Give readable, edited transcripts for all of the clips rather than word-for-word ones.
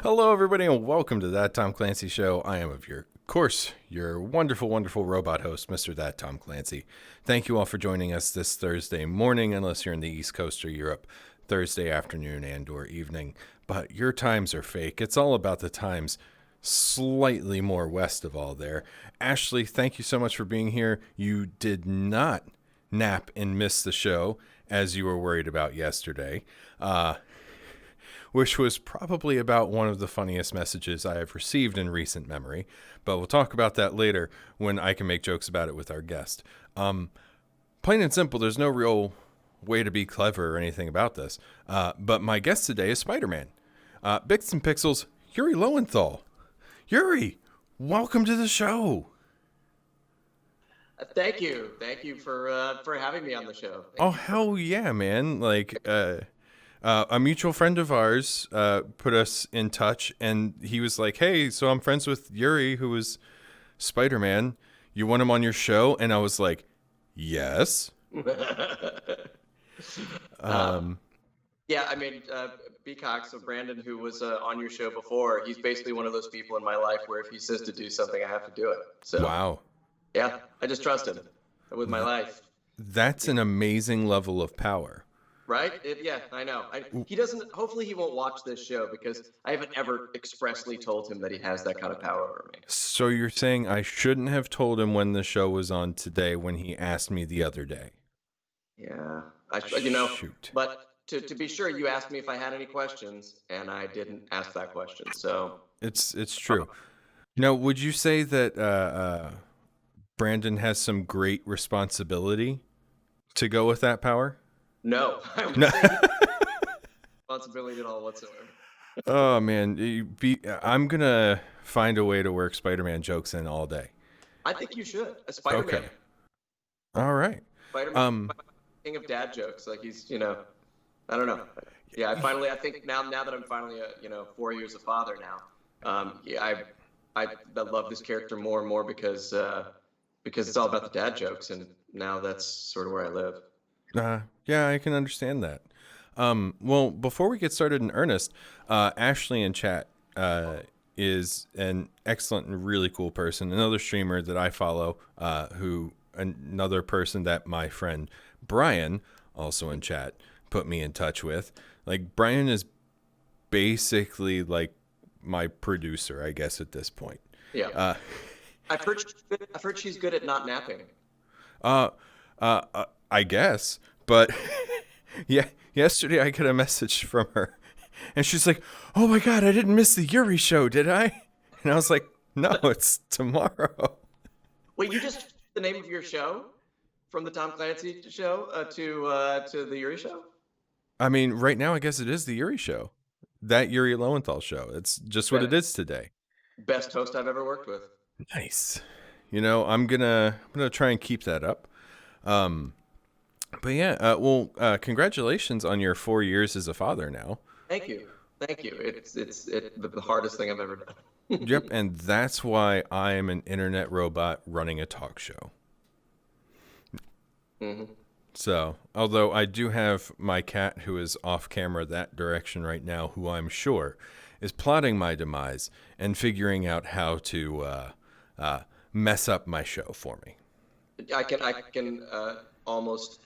Hello, everybody, and welcome to That Tom Clancy Show. I am, of course, your wonderful, wonderful robot host, Mr. That Tom Clancy. Thank you all for joining us this Thursday morning, unless you're in the East Coast or Europe, Thursday afternoon and/or evening. But your times are fake. It's all about the times slightly more west of all there. Ashley, thank you so much for being here. You did not nap and miss the show as you were worried about yesterday. Which was probably about one of the funniest messages I have received in recent memory. But we'll talk about that later when I can make jokes about it with our guest. Plain and simple, there's no real way to be clever or anything about this. But my guest today is Spider-Man. Bits and Pixels, Yuri Lowenthal. Yuri, welcome to the show. Thank you. Thank you for having me on the show. Oh, hell yeah, man. A mutual friend of ours put us in touch, and he was like, hey, so I'm friends with Yuri, who was Spider-Man. You want him on your show? And I was like, yes. Yeah, I mean, B. Cox, so Brandon, who was on your show before, he's basically one of those people in my life where if he says to do something, I have to do it. So, wow. Yeah, I just trust him with my life. That's an amazing level of power. Right? Yeah, I know. He doesn't. Hopefully, he won't watch this show because I haven't ever expressly told him that he has that kind of power over me. So you're saying I shouldn't have told him when the show was on today when he asked me the other day? Yeah, Shoot. But to be sure, you asked me if I had any questions, and I didn't ask that question. So it's true. Now, would you say that Brandon has some great responsibility to go with that power? No, I would say responsibility at all whatsoever. Oh man, I'm gonna find a way to work Spider-Man jokes in all day. I think you should. A Spider-Man. Okay. All right. Spider-Man, king of dad jokes. Like he's, I don't know. Yeah, I think now that I'm finally, 4 years a father now. I love this character more and more because it's all about the dad jokes, and now that's sort of where I live. Yeah, I can understand that. Well, before we get started in earnest, Ashley in chat is an excellent and really cool person. Another streamer that I follow, another person that my friend Brian, also in chat, put me in touch with. Like, Brian is basically like my producer, I guess, at this point. Yeah. I've heard she's good at not napping. I guess, but yeah, yesterday I got a message from her and she's like, oh my God, I didn't miss the Yuri show, did I? And I was like, no, it's tomorrow. Wait, you just the name of your show from the Tom Clancy show to the Yuri show? I mean, right now, I guess it is the Yuri show, that Yuri Lowenthal show. It's just what it is today. Best host I've ever worked with. Nice. I'm gonna try and keep that up. But yeah, congratulations on your 4 years as a father now. Thank you. It's the hardest thing I've ever done. Yep, and that's why I am an internet robot running a talk show. Mm-hmm. So, although I do have my cat who is off camera that direction right now, who I'm sure is plotting my demise and figuring out how to mess up my show for me. I can almost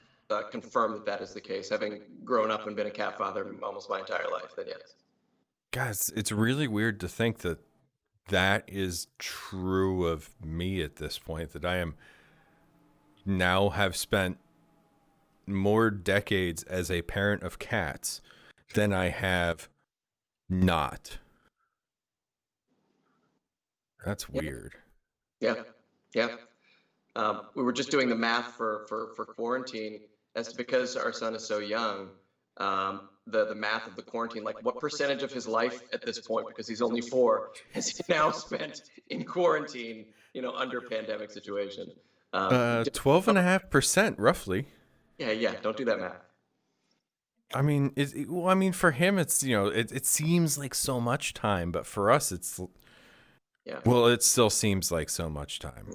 confirm that is the case. Having grown up and been a cat father almost my entire life, then yes. Guys, it's really weird to think that is true of me at this point, that I am now have spent more decades as a parent of cats than I have not. That's weird. Yeah. We were just doing the math for quarantine as to because our son is so young. The math of the quarantine, like what percentage of his life at this point, because he's only 4, has he now spent in quarantine, under pandemic situation? 12.5% roughly. Yeah. Don't do that math. I mean, for him, it's, it seems like so much time, but for us, it's, well, it still seems like so much time.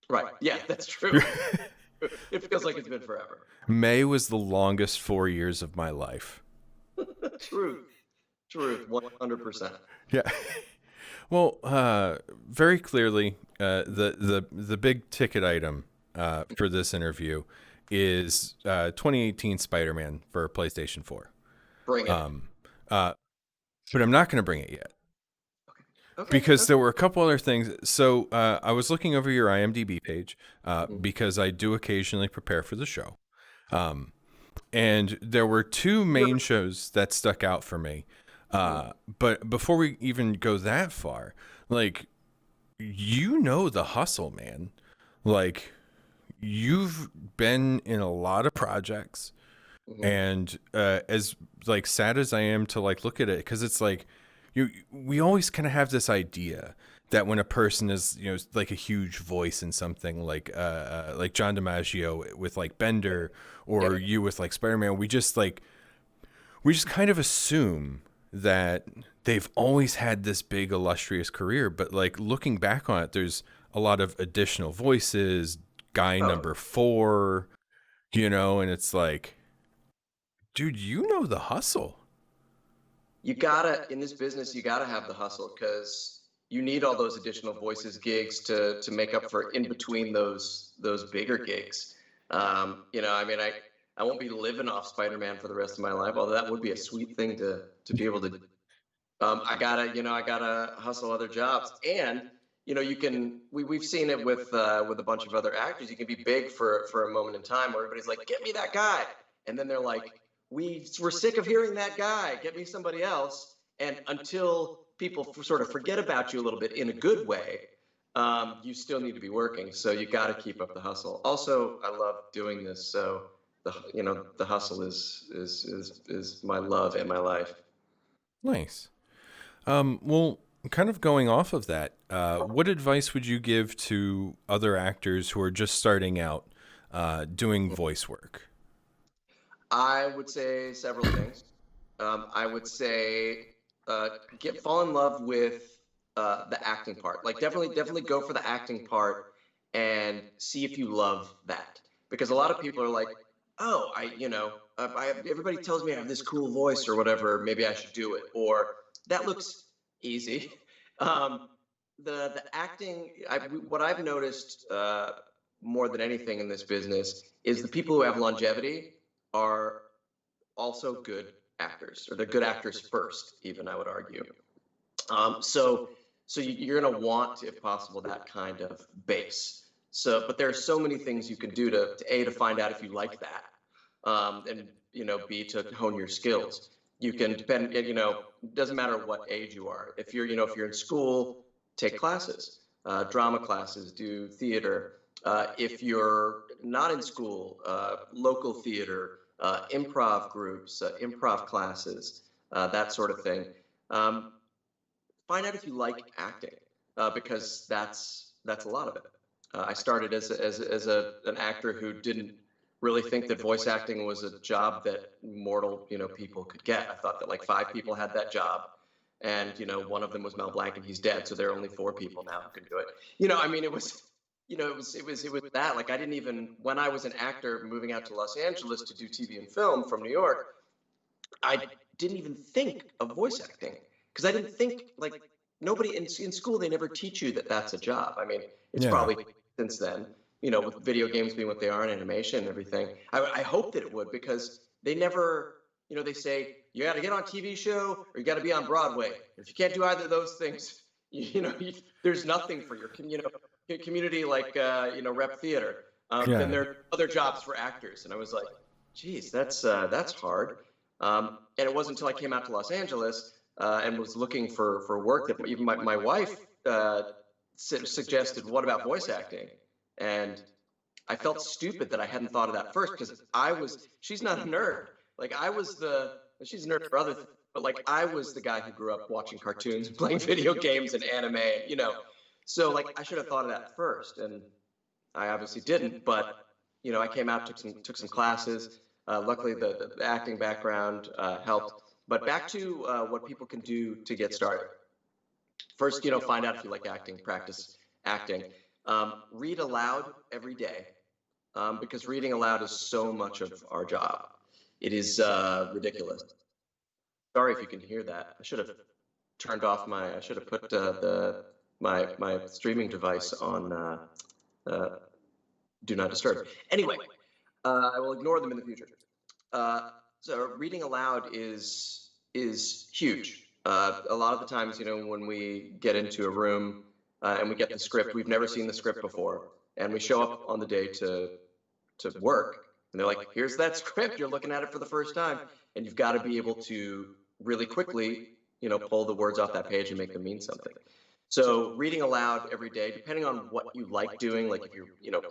Right. Yeah, that's true. It feels like it's been forever. May was the longest 4 years of my life. True. Truth, 100%. Yeah. Well, very clearly, the big ticket item for this interview is 2018 Spider-Man for PlayStation 4. Bring it. Um, uh, but I'm not going to bring it yet Okay. because Okay. there were a couple other things. So I was looking over your IMDb page Mhm. because I do occasionally prepare for the show. And there were two main shows that stuck out for me. Mhm. But before we even go that far, like, the hustle, man. Like, you've been in a lot of projects, Mhm. and as like sad as I am to like look at it, because it's like we always kind of have this idea that when a person is like a huge voice in something like John Dimaggio with like Bender, Yeah. or you with like Spider-Man, we just kind of assume that they've always had this big illustrious career, but like looking back on it, there's a lot of additional voices, guy Oh, number 4, and it's like, dude, the hustle. you gotta in this business. You gotta have the hustle because you need all those additional voices gigs to make up for in between those bigger gigs. I mean, I won't be living off Spider-Man for the rest of my life, although that would be a sweet thing to be able to. I gotta hustle other jobs, and you can. We've seen it with a bunch of other actors. You can be big for a moment in time where everybody's like, "Get me that guy," and then they're like, "We're sick of hearing that guy. Get me somebody else." And until people sort of forget about you a little bit in a good way, you still need to be working. So you got to keep up the hustle. Also, I love doing this, so the hustle is my love and my life. Nice. Well, kind of going off of that, what advice would you give to other actors who are just starting out doing voice work? I would say several things. I would say get fall in love with the acting part. Like definitely go for the acting part and see if you love that. Because a lot of people are like, oh, everybody tells me I have this cool voice or whatever. Maybe I should do it. Or that looks easy. Um, the acting. What I've noticed more than anything in this business is the people who have longevity are also good actors, or they're good actors first, even I would argue. So you're going to want, if possible, that kind of base. So, but there are so many things you can do to find out if you like that, and B, to hone your skills. You can depend. Doesn't matter what age you are. If you're in school, take classes, drama classes, do theater. If you're not in school, local theater, improv groups, improv classes, that sort of thing. Um, Find out if you like acting, because that's a lot of it. I started as an actor who didn't really think that voice acting was a job that mortal people could get. I thought that like 5 people had that job, and one of them was Mel Blanc, and he's dead, so there are only 4 people now who can do it. I mean, it was that, like, I didn't even, when I was an actor moving out to Los Angeles to do TV and film from New York, I didn't even think of voice acting because I didn't think, like, nobody in school, they never teach you that that's a job. I mean, it's Yeah. probably since then, with video games being what they are and animation and everything. I hope that it would, because they never, they say you got to get on a TV show or you got to be on Broadway. If you can't do either of those things, there's nothing for your community, like rep theater. Then Yeah. there are other jobs for actors, and I was like, geez, that's hard. And it wasn't until I came out to Los Angeles and was looking for work that even my wife suggested, "What about voice acting?" And I felt stupid that I hadn't thought of that first, because she's not a nerd. Like, she's a nerd for other things, but like, I was the guy who grew up watching cartoons, playing video games and anime, So like, I should have thought of that first, and I obviously didn't. But I came out, took some classes. Luckily, the acting background helped. But back to what people can do to get started. First, find out if you like acting. Practice acting. Read aloud every day, because reading aloud is so much of our job. It is ridiculous. Sorry if you can hear that. I should have turned off I should have put my streaming device on do not disturb. Anyway, I will ignore them in the future. So reading aloud is huge. A lot of the times, when we get into a room and we get the script, we've never seen the script before, and we show up on the day to work, and they're like, "Here's that script. You're looking at it for the first time," and you've got to be able to really quickly, pull the words off that page and make them mean something. So reading aloud every day, depending on what you like doing, like if you're,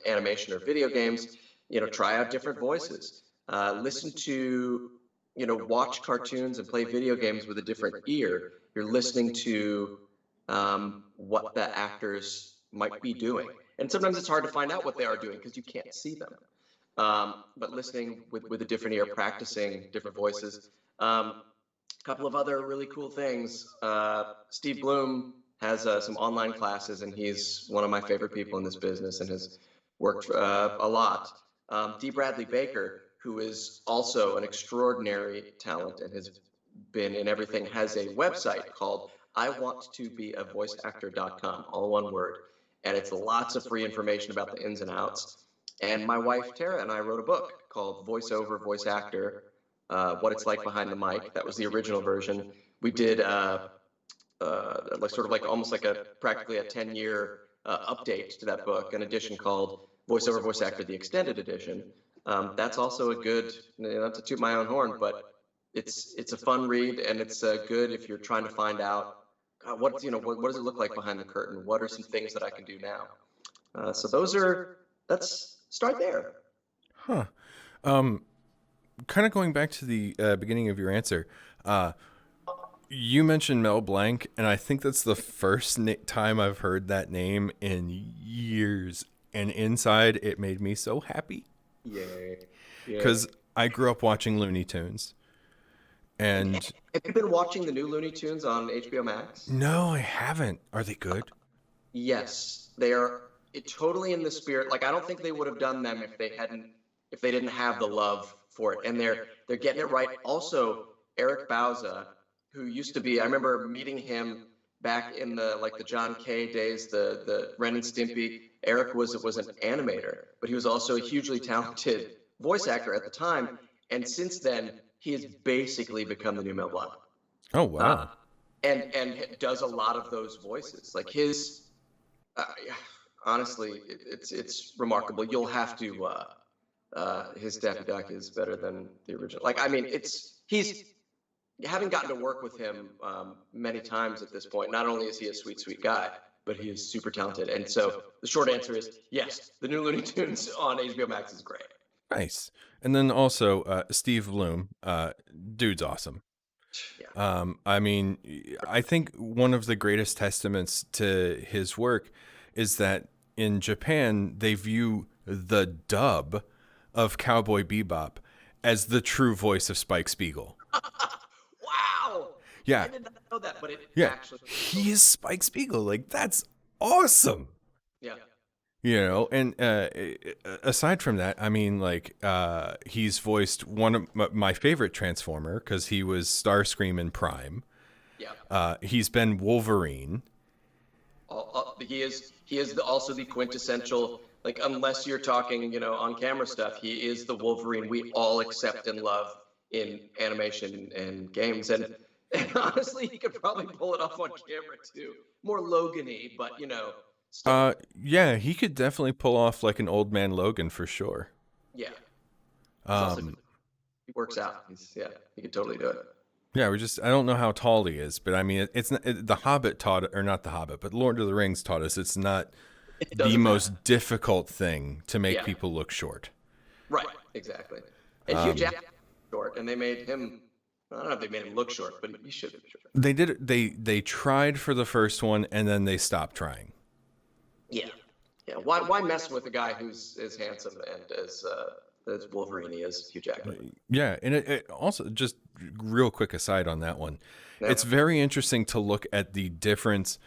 animation or video games, try out different voices. Listen to, watch cartoons and play video games with a different ear. You're listening to what the actors might be doing. And sometimes it's hard to find out what they are doing because you can't see them. But listening with a different ear, practicing different voices. A couple of other really cool things. Steve Bloom has some online classes, and he's one of my favorite people in this business and has worked a lot. D. Bradley Baker, who is also an extraordinary talent and has been in everything, has a website called iwanttobeavoiceactor.com, all one word. And it's lots of free information about the ins and outs. And my wife, Tara, and I wrote a book called Voiceover Voice Actor, What It's Like Behind the Mic. That was the original version. We did almost like practically a 10-year update to that book, an edition called Voiceover Voice Actor, the extended edition. That's also a good, not to toot my own horn, but it's a fun read, and it's good if you're trying to find out what does it look like behind the curtain? What are some things that I can do now? So let's start there. Huh. Kind of going back to the beginning of your answer, you mentioned Mel Blanc, and I think that's the first time I've heard that name in years. And inside, it made me so happy. Yay. Because I grew up watching Looney Tunes. And have you been watching the new Looney Tunes on HBO Max? No, I haven't. Are they good? Yes, they are totally in the spirit. Like, I don't think they would have done them if they didn't have the love for it. And they're getting it right. Also, Eric Bauza, who used to be, I remember meeting him back in the John Kay days, the Ren and Stimpy. Eric was an animator, but he was also a hugely talented voice actor at the time. And since then, he has basically become the new Mel Blanc. Oh, wow. And does a lot of those voices. Like his, honestly, it's remarkable. You'll have to, his Daffy Duck is better than the original. Like, I mean, he's, having gotten to work with him many times at this point, not only is he a sweet, sweet guy, but he is super talented. And so the short answer is yes, the new Looney Tunes on HBO Max is great. Nice. And then also Steve Bloom, dude's awesome. Yeah. I mean, I think one of the greatest testaments to his work is that in Japan, they view the dub of Cowboy Bebop as the true voice of Spike Spiegel. Wow. Yeah. I did not know that, but actually. He is Spike Spiegel. Like, that's awesome. Yeah. And aside from that, I mean, he's voiced one of my favorite Transformer because he was Starscream in Prime. Yeah. He's been Wolverine. He is also the quintessential, like, unless you're talking, on camera stuff, he is the Wolverine we all accept and love in animation and games. And honestly, he could probably pull it off on camera too. More Logan-y, but still. Yeah, he could definitely pull off like an old man Logan for sure. Yeah. He works out. He could totally do it. Yeah, I don't know how tall he is, but I mean, The Hobbit not The Hobbit, but Lord of the Rings taught us it's not the most difficult thing to make people look short. Right, exactly. And Hugh Jackman short, and they made him, I don't know if they made him look short, but he should be short. They did it. They tried for the first one, and then they stopped trying. Yeah. Why mess with a guy who's as handsome and as Wolverine as Hugh Jackman? Yeah, and it also, just real quick aside on that one, Yeah. It's very interesting to look at the difference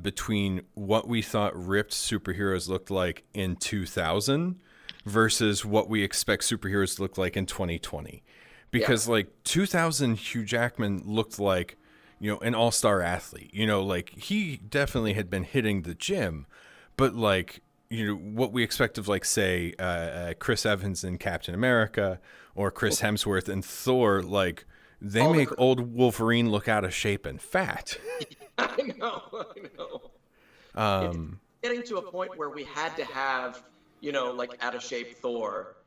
between what we thought ripped superheroes looked like in 2000 versus what we expect superheroes to look like in 2020. Yeah. because like 2000 Hugh Jackman looked like, an all-star athlete. Like he definitely had been hitting the gym, but like, what we expect of like, say, Chris Evans in Captain America or Chris Hemsworth in Thor, like they All the make old Wolverine look out of shape and fat. I know, I know. It's getting to a point where we had to have, like out of shape Thor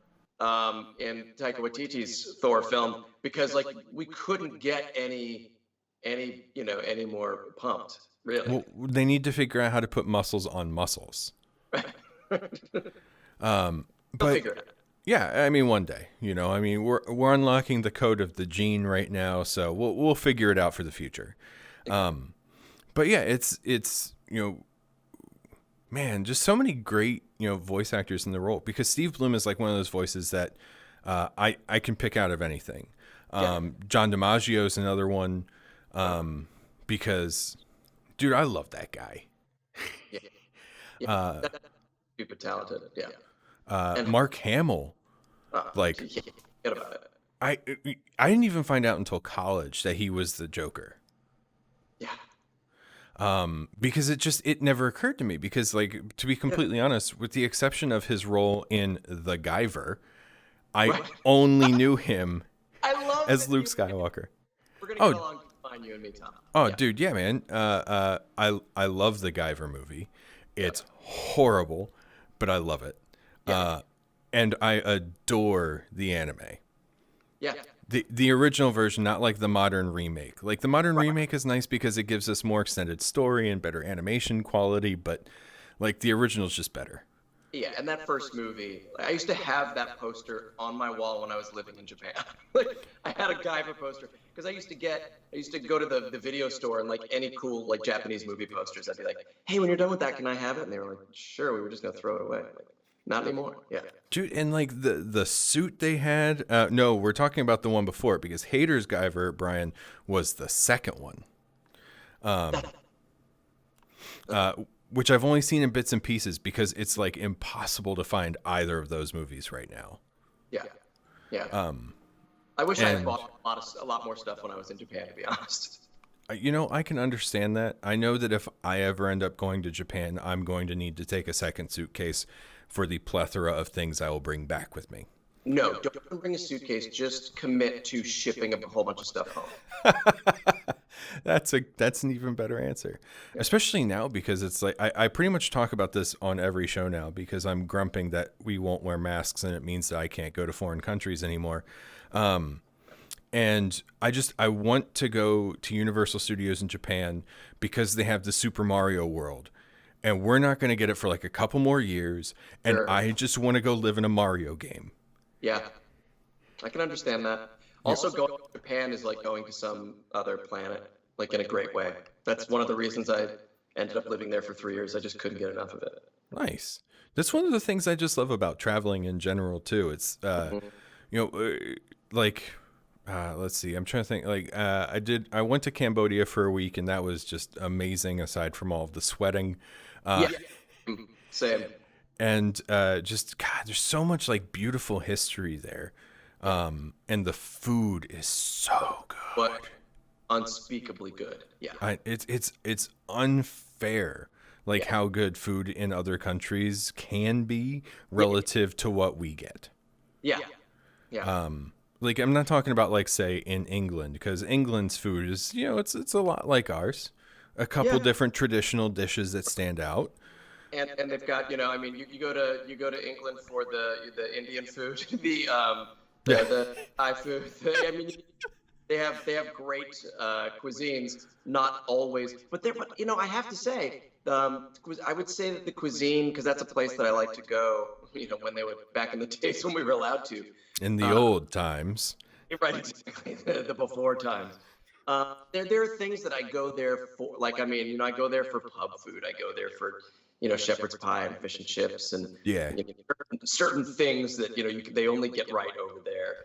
in Taika Waititi's Thor film because like we couldn't get any more pumped, really. Well, they need to figure out how to put muscles on muscles. They'll But figure it out. yeah, I mean, one day, we're unlocking the code of the gene right now, so we'll figure it out for the future. But yeah, it's man, just so many great voice actors in the role, because Steve Bloom is like one of those voices that I can pick out of anything. John DiMaggio is another one, because dude, I love that guy. Yeah, yeah. That's stupid talented. Yeah. And Mark Hamill, like yeah, forget about it. I I didn't even find out until college that he was the Joker. Yeah. Because it never occurred to me, because like, to be completely honest, with the exception of his role in The Guyver, I Right. only knew him I love as that Luke Skywalker. we're gonna Oh, get along fine, you and me, Tom. oh, Yeah. dude, yeah, man. I love the Guyver movie. It's horrible, but I love it. Yeah. And I adore the anime. Yeah. The original version, not like the modern remake. Like the modern remake is nice because it gives us more extended story and better animation quality, but like the original is just better. Yeah, and that first movie, I used to have that poster on my wall when I was living in Japan. Like, I had a Guyver poster because I used to go to the video store and like any cool like Japanese movie posters, I'd be like, hey, when you're done with that, can I have it? And they were like, sure, we were just gonna throw it away. Like, not anymore. Yeah. Dude, and like the suit they had, no, we're talking about the one before it, because Hader's Guyver, Brian, was the second one. Which I've only seen in bits and pieces because it's like impossible to find either of those movies right now. Yeah. Yeah. I wish I had and- bought a lot more stuff when I was in Japan, to be honest. I can understand that. I know that if I ever end up going to Japan, I'm going to need to take a second suitcase for the plethora of things I will bring back with me. No, don't bring a suitcase. Just commit to shipping a whole bunch of stuff home. That's an even better answer, especially now, because it's like I pretty much talk about this on every show now, because I'm grumping that we won't wear masks and it means that I can't go to foreign countries anymore. And I want to go to Universal Studios in Japan because they have the Super Mario World, and we're not going to get it for like a couple more years. And Sure. I just want to go live in a Mario game. Yeah, I can understand that. Also, going to Japan is like going to some other planet, like in a great way. That's one of the reasons I ended up living there for 3 years. I just couldn't get enough of it. Nice. That's one of the things I just love about traveling in general too. It's let's see. I'm trying to think. Like I went to Cambodia for a week, and that was just amazing. Aside from all of the sweating, Yeah, same. and just God, there's so much like beautiful history there, and the food is so good. But unspeakably good. Yeah. It's unfair, like how good food in other countries can be relative to what we get. Yeah. Yeah. Like I'm not talking about like, say, in England, because England's food is, it's a lot like ours. A couple Yeah. different traditional dishes that stand out. And they've got, I mean, you go to England for the Indian food, the Thai food. I mean, they have great cuisines, not always, but I have to say, I would say that the cuisine, because that's a place that I like to go, when they were back in the days when we were allowed to. In the old times. Right, exactly, the before times. There are things that I go there for, like, I mean, I go there for pub food. I go there for, shepherd's pie and fish and chips and Yeah. certain things that, they only get right over there.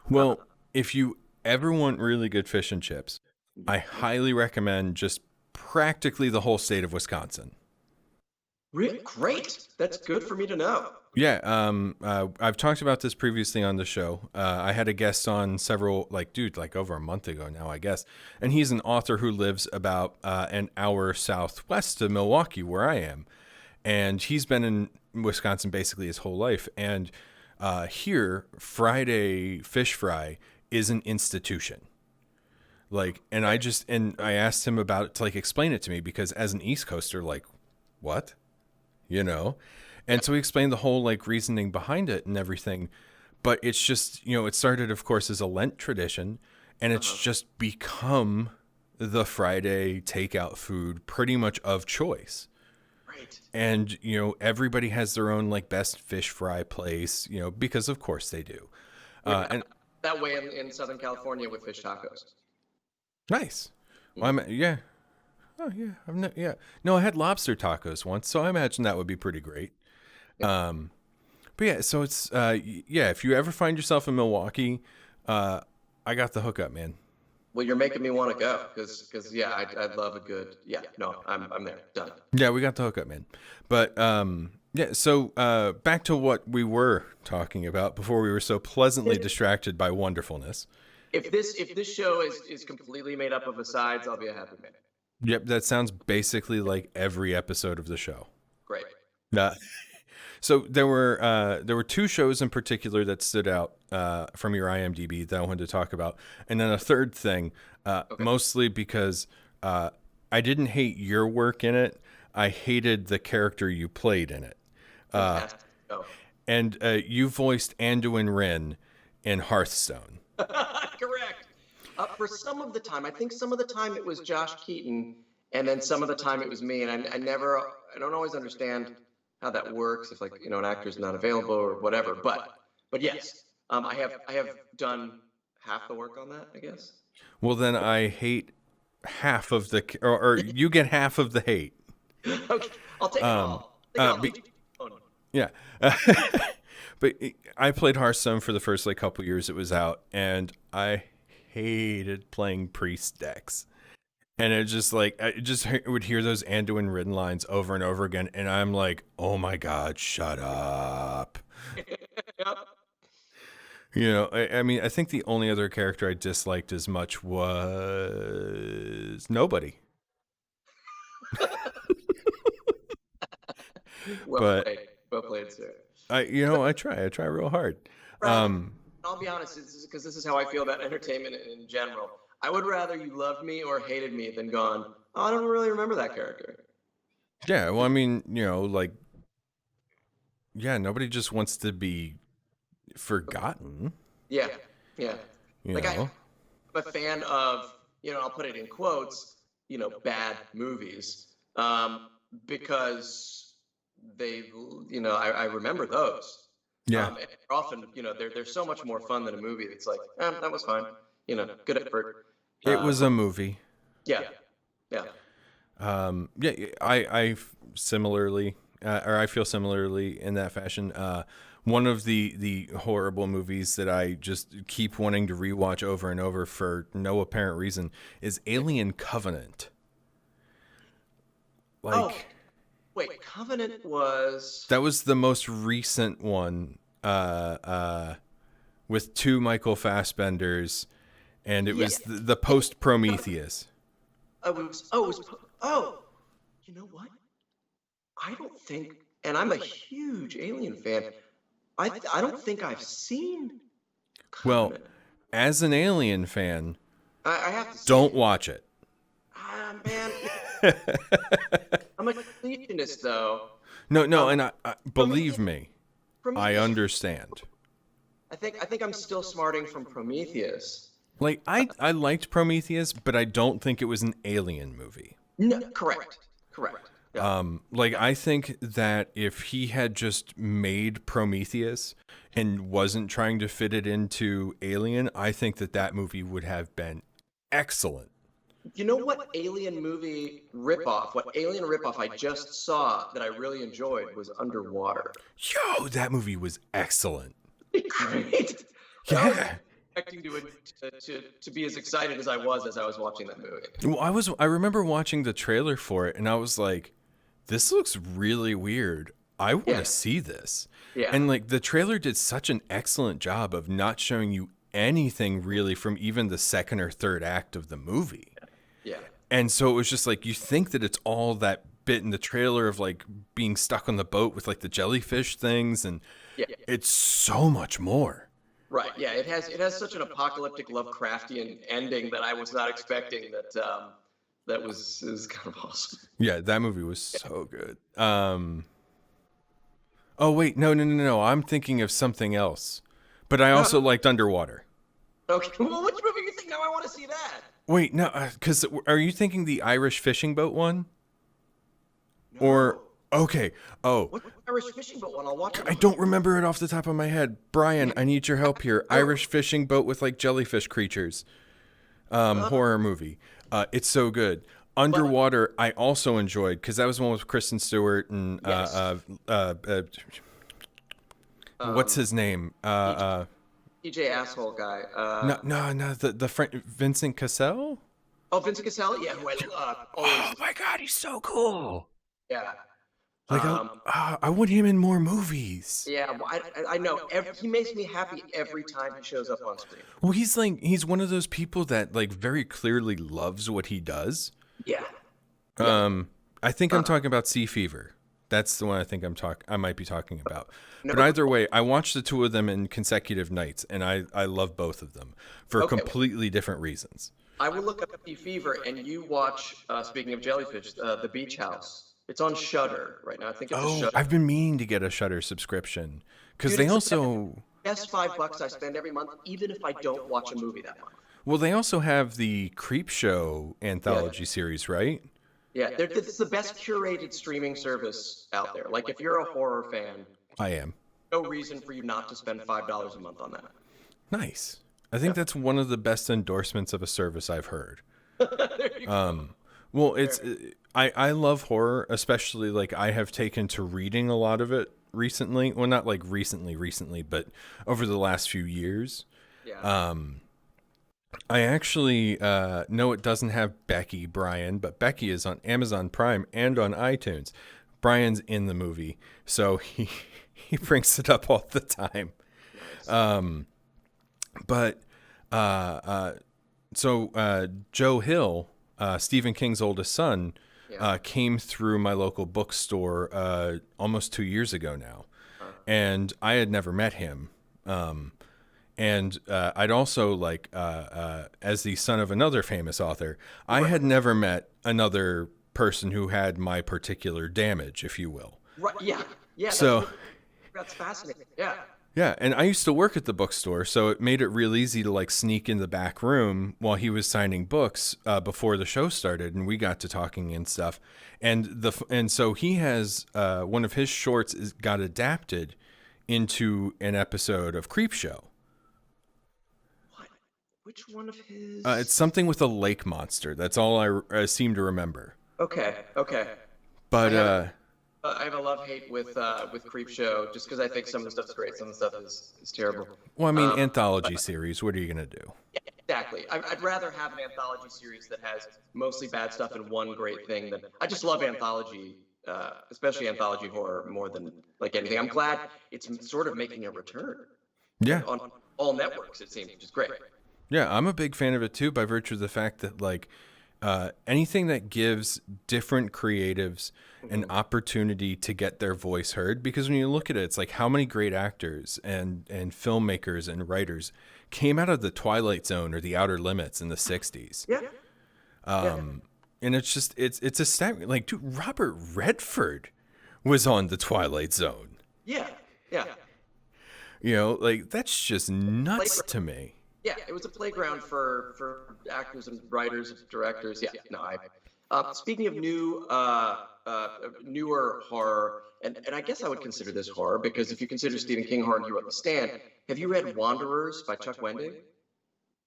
Well, if you ever want really good fish and chips, I highly recommend just practically the whole state of Wisconsin. Great. That's good for me to know. Yeah, I've talked about this previously on the show. I had a guest on like over a month ago now, I guess. And he's an author who lives about an hour southwest of Milwaukee, where I am. And he's been in Wisconsin basically his whole life. And here, Friday fish fry is an institution. Like, and I asked him about it to like explain it to me, because as an East Coaster, like, what? You know? And so he explained the whole like reasoning behind it and everything. But it's just, it started, of course, as a Lent tradition, and it's just become the Friday takeout food pretty much of choice. Right. And, everybody has their own like best fish fry place, because of course they do. And that way in Southern California with fish tacos. nice. Well, yeah. Oh yeah. Yeah. No, I had lobster tacos once, so I imagine that would be pretty great. But yeah, so it's, if you ever find yourself in Milwaukee, I got the hookup, man. Well, you're making me want to go because I'd love a good, I'm there, done. Yeah, we got the hookup, man. But, so, back to what we were talking about before we were so pleasantly distracted by wonderfulness. If this show is completely made up of asides, I'll be a happy man. Yep. That sounds basically like every episode of the show. Great. So there were two shows in particular that stood out from your IMDb that I wanted to talk about, and then a third thing, mostly because I didn't hate your work in it. I hated the character you played in it. And you voiced Anduin Wrynn in Hearthstone. Correct. For some of the time, I think some of the time it was Josh Keaton, and then some of the time it was me, and I don't always understand how that works if an actor's not available or whatever, but yes, I have done half the work on that, I guess. Well, then I hate half of or you get half of the hate. Okay, I'll take it all. Yeah. But I played Hearthstone for the first couple years it was out, and I hated playing priest decks. And it just I just would hear those Anduin Wrynn lines over and over again, and I'm like, oh my God, shut up. Yep. I mean, I think the only other character I disliked as much was nobody. Well played, sir. I try real hard. I'll be honest, because this is how I feel about entertainment in general. I would rather you loved me or hated me than gone, oh, I don't really remember that character. Yeah, well, I mean, nobody just wants to be forgotten. Yeah. I'm a fan of, I'll put it in quotes, bad movies, because they, I remember those. Yeah. Often, they're so much more fun than a movie. It's like, that was fine. Good effort. It was a movie. Yeah. I similarly, or I feel similarly in that fashion. One of the horrible movies that I just keep wanting to rewatch over and over for no apparent reason is Alien Covenant. Wait, Covenant was... That was the most recent one, with two Michael Fassbenders, and it was the post Prometheus. You know what? I don't think, and I'm a huge Alien fan, I don't think I've seen Covenant. Well, as an Alien fan, I have to don't watch it. Man. I'm a completionist, though. No, and I believe me, I Prometheus, understand. I think I'm still smarting from Prometheus. I liked Prometheus, but I don't think it was an Alien movie. No, correct. Yeah. I think that if he had just made Prometheus and wasn't trying to fit it into Alien, I think that movie would have been excellent. You know what alien ripoff I just saw that I really enjoyed was Underwater. Yo, that movie was excellent. Great. Yeah. I was expecting to be as excited as I was watching that movie. Well, I remember watching the trailer for it, and I was like, this looks really weird. I want Yeah. to see this. Yeah. And like the trailer did such an excellent job of not showing you anything really from even the second or third act of the movie. Yeah. And so it was just like, you think that it's all that bit in the trailer of like being stuck on the boat with like the jellyfish things, and Yeah. it's so much more. Right. Yeah. It has such an apocalyptic Lovecraftian ending that I was not expecting. That was kind of awesome. Yeah, that movie was so good. Oh wait, no. I'm thinking of something else. But I also liked Underwater. Okay. Well, which movie you think? Now I want to see that. Wait, no, because are you thinking the Irish fishing boat one? No. Or okay, oh, What's the Irish fishing boat one? I'll watch it. I don't remember it off the top of my head. Brian, I need your help here. Irish fishing boat with like jellyfish creatures. Horror movie. It's so good. Underwater, I also enjoyed because that was the one with Kristen Stewart and Yes. what's his name? TJ asshole guy. No, the Vincent Cassel. Oh, Vincent Cassel. Yeah, who I Oh my God, he's so cool. yeah. Like I want him in more movies. Yeah, well, I know. He makes me happy every time he shows up on screen. Well, he's one of those people that like very clearly loves what he does. Yeah. I think I'm talking about Sea Fever. That's the one I think I might be talking about. No. But either way, I watched the two of them in consecutive nights, and I love both of them for completely different reasons. I will look up Sea Fever, and you watch. Speaking of jellyfish, The Beach House. It's on Shudder right now. I think it's a Shudder. I've been meaning to get a Shudder subscription because they also best $5 I spend every month, even if I don't watch a movie that month. well, they also have the Creep Show anthology series, right? Yeah, it's the best curated streaming service out there. Like, if you're a horror fan, I am. no reason for you not to spend $5 a month on that. Nice. I think that's one of the best endorsements of a service I've heard. There you go. Well, I love horror, especially like I have taken to reading a lot of it recently. Well, not like recently, but over the last few years. Yeah. I actually know it doesn't have Becky, Brian, but Becky is on Amazon Prime and on iTunes. Brian's in the movie, so he brings it up all the time. So Joe Hill, Stephen King's oldest son, came through my local bookstore almost 2 years ago now, and I had never met him. And I'd also like, as the son of another famous author, I had never met another person who had my particular damage, if you will. Right. Yeah. Yeah. So that's fascinating. Yeah. yeah, and I used to work at the bookstore, so it made it real easy to like sneak in the back room while he was signing books before the show started, and we got to talking and stuff. And so he has one of his shorts got adapted into an episode of Creep Show. Which one of his? It's something with a lake monster. That's all I seem to remember. Okay. But I have a love-hate with Creep Show, just because I think some of the stuff's great, some of the stuff is terrible. well, I mean, anthology series. What are you gonna do? Yeah, exactly. I'd rather have an anthology series that has mostly bad stuff and one great thing. I just love anthology, especially anthology horror, more than like anything. I'm glad it's sort of making a return. Yeah. On all networks, it seems, which is great. Yeah, I'm a big fan of it too, by virtue of the fact that like anything that gives different creatives an opportunity to get their voice heard, because when you look at it, it's like how many great actors and filmmakers and writers came out of the Twilight Zone or the Outer Limits in the 60s. Yeah. And it's just it's a staggering, like, dude, Robert Redford was on the Twilight Zone. Yeah. You know, like that's just nuts to me. Yeah, it was a playground for actors and writers and directors. Yeah, no, speaking of newer horror, and I guess I would consider this horror, because if you consider Stephen King horror, you understand. Have you read Wanderers by Chuck Wendig?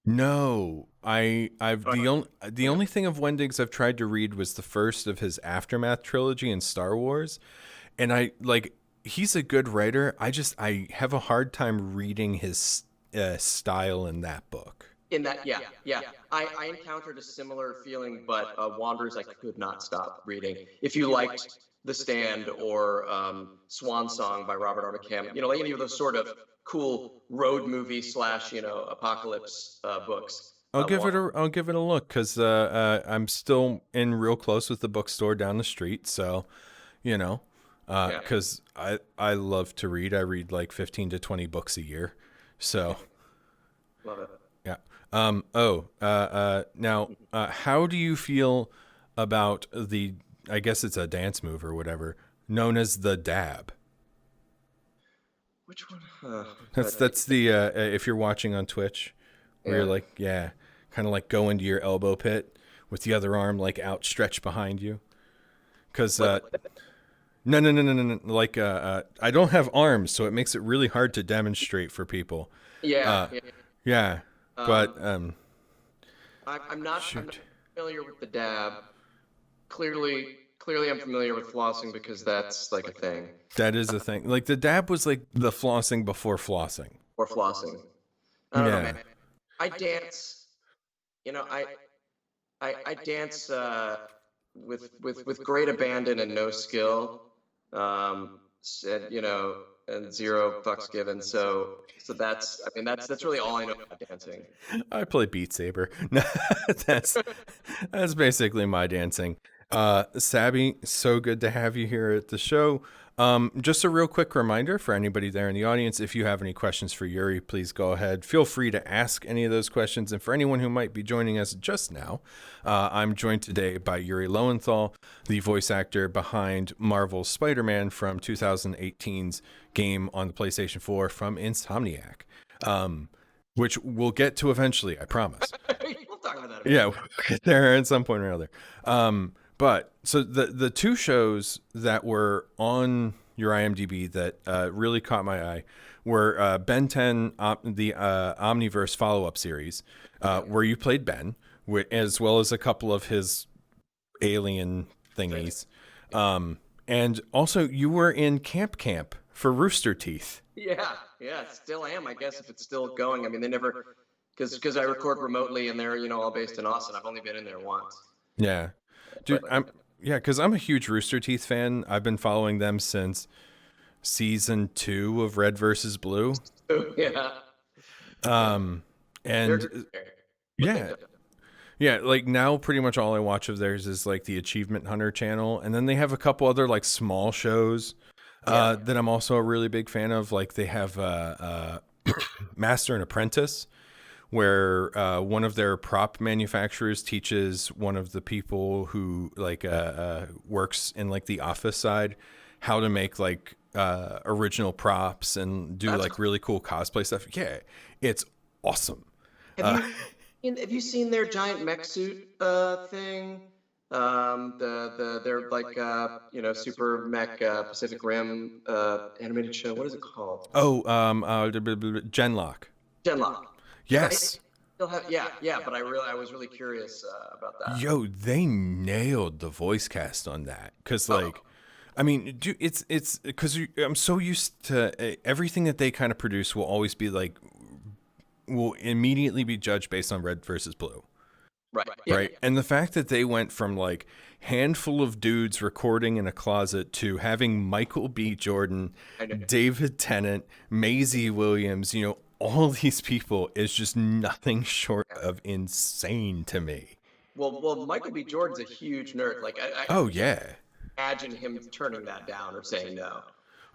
No, I've the only thing of Wendig's I've tried to read was the first of his Aftermath trilogy in Star Wars, and I like he's a good writer. I have a hard time reading his style in that book. In that, yeah. I encountered a similar feeling, but Wanderers I could not stop reading. If you liked The Stand or Swan Song by Robert R. McCammon. Like any of those sort of cool road movie / apocalypse books. I'll give it a look, because I'm still in real close with the bookstore down the street. So, because I love to read. I read like 15 to 20 books a year. So, Love it. yeah. Now, how do you feel about the, I guess it's a dance move or whatever, known as the dab? Which one? That's the if you're watching on Twitch, where you're like, kind of like go into your elbow pit with the other arm like outstretched behind you. Because no. Like I don't have arms, so it makes it really hard to demonstrate for people. Yeah. But I'm not familiar with the dab. Clearly I'm familiar with flossing, because that's like a thing. That is a thing. Like the dab was like the flossing before flossing. Or flossing. I don't know, man. I dance. I dance with great abandon and no skill. And zero fucks given. So that's really all I know about dancing. I play Beat Saber. that's basically my dancing. Sabby, so good to have you here at the show. Just a real quick reminder for anybody there in the audience, if you have any questions for Yuri, please go ahead. Feel free to ask any of those questions. And for anyone who might be joining us just now, I'm joined today by Yuri Lowenthal, the voice actor behind Marvel's Spider-Man from 2018's game on the PlayStation 4 from Insomniac, which we'll get to eventually, I promise. We'll talk about that. Yeah, we'll get there at some point or other. But so the two shows that were on your IMDb that really caught my eye were Ben 10, the Omniverse follow-up series, where you played Ben, as well as a couple of his alien thingies. And also you were in Camp for Rooster Teeth. Yeah, still am, I guess, if it's still going. I mean, they never, because I record remotely and they're, all based in Austin. I've only been in there once. Yeah. Dude, because I'm a huge Rooster Teeth fan. I've been following them since season 2 of Red versus Blue. Yeah. And like now pretty much all I watch of theirs is like the Achievement Hunter channel. And then they have a couple other like small shows that I'm also a really big fan of. Like they have Master and Apprentice, where one of their prop manufacturers teaches one of the people who like works in like the office side how to make like original props and do like really cool cosplay stuff. Yeah, it's awesome. Have you seen their giant mech suit thing? They're like super mech Pacific Rim animated show. What is it called? Genlock. Yes. But I was really curious about that. Yo, they nailed the voice cast on that, because I mean, dude, it's because I'm so used to everything that they kind of produce will always be like, will immediately be judged based on Red versus Blue. Right. Right. And the fact that they went from like handful of dudes recording in a closet to having Michael B. Jordan, David Tennant, Maisie Williams, all these people is just nothing short of insane to me. Well, Michael B. Jordan's a huge nerd. Like, imagine him turning that down or saying no.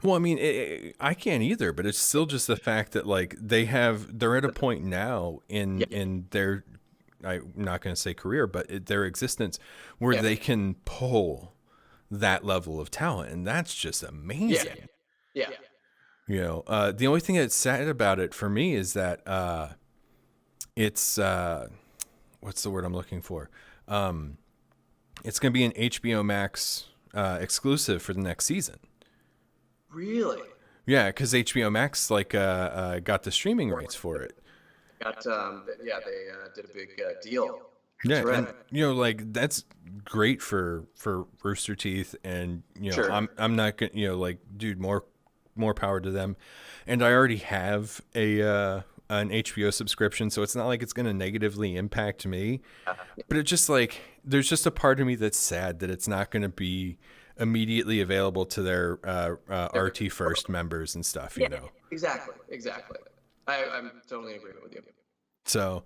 Well, I mean, I can't either, but it's still just the fact that like they're at a point now in their, I'm not going to say career, but their existence where they can pull that level of talent, and that's just amazing. Yeah. The only thing that's sad about it for me is that it's what's the word I'm looking for? It's going to be an HBO Max exclusive for the next season. Really? Yeah, because HBO Max got the streaming rights for it. They did a big deal. Yeah, right. And that's great for Rooster Teeth, and sure. I'm not gonna dude, more power to them. And I already have an HBO subscription, so it's not like it's going to negatively impact me. But it's just like there's just a part of me that's sad that it's not going to be immediately available to their RT First members and stuff, Yeah, exactly. I'm totally in agreement with you. So,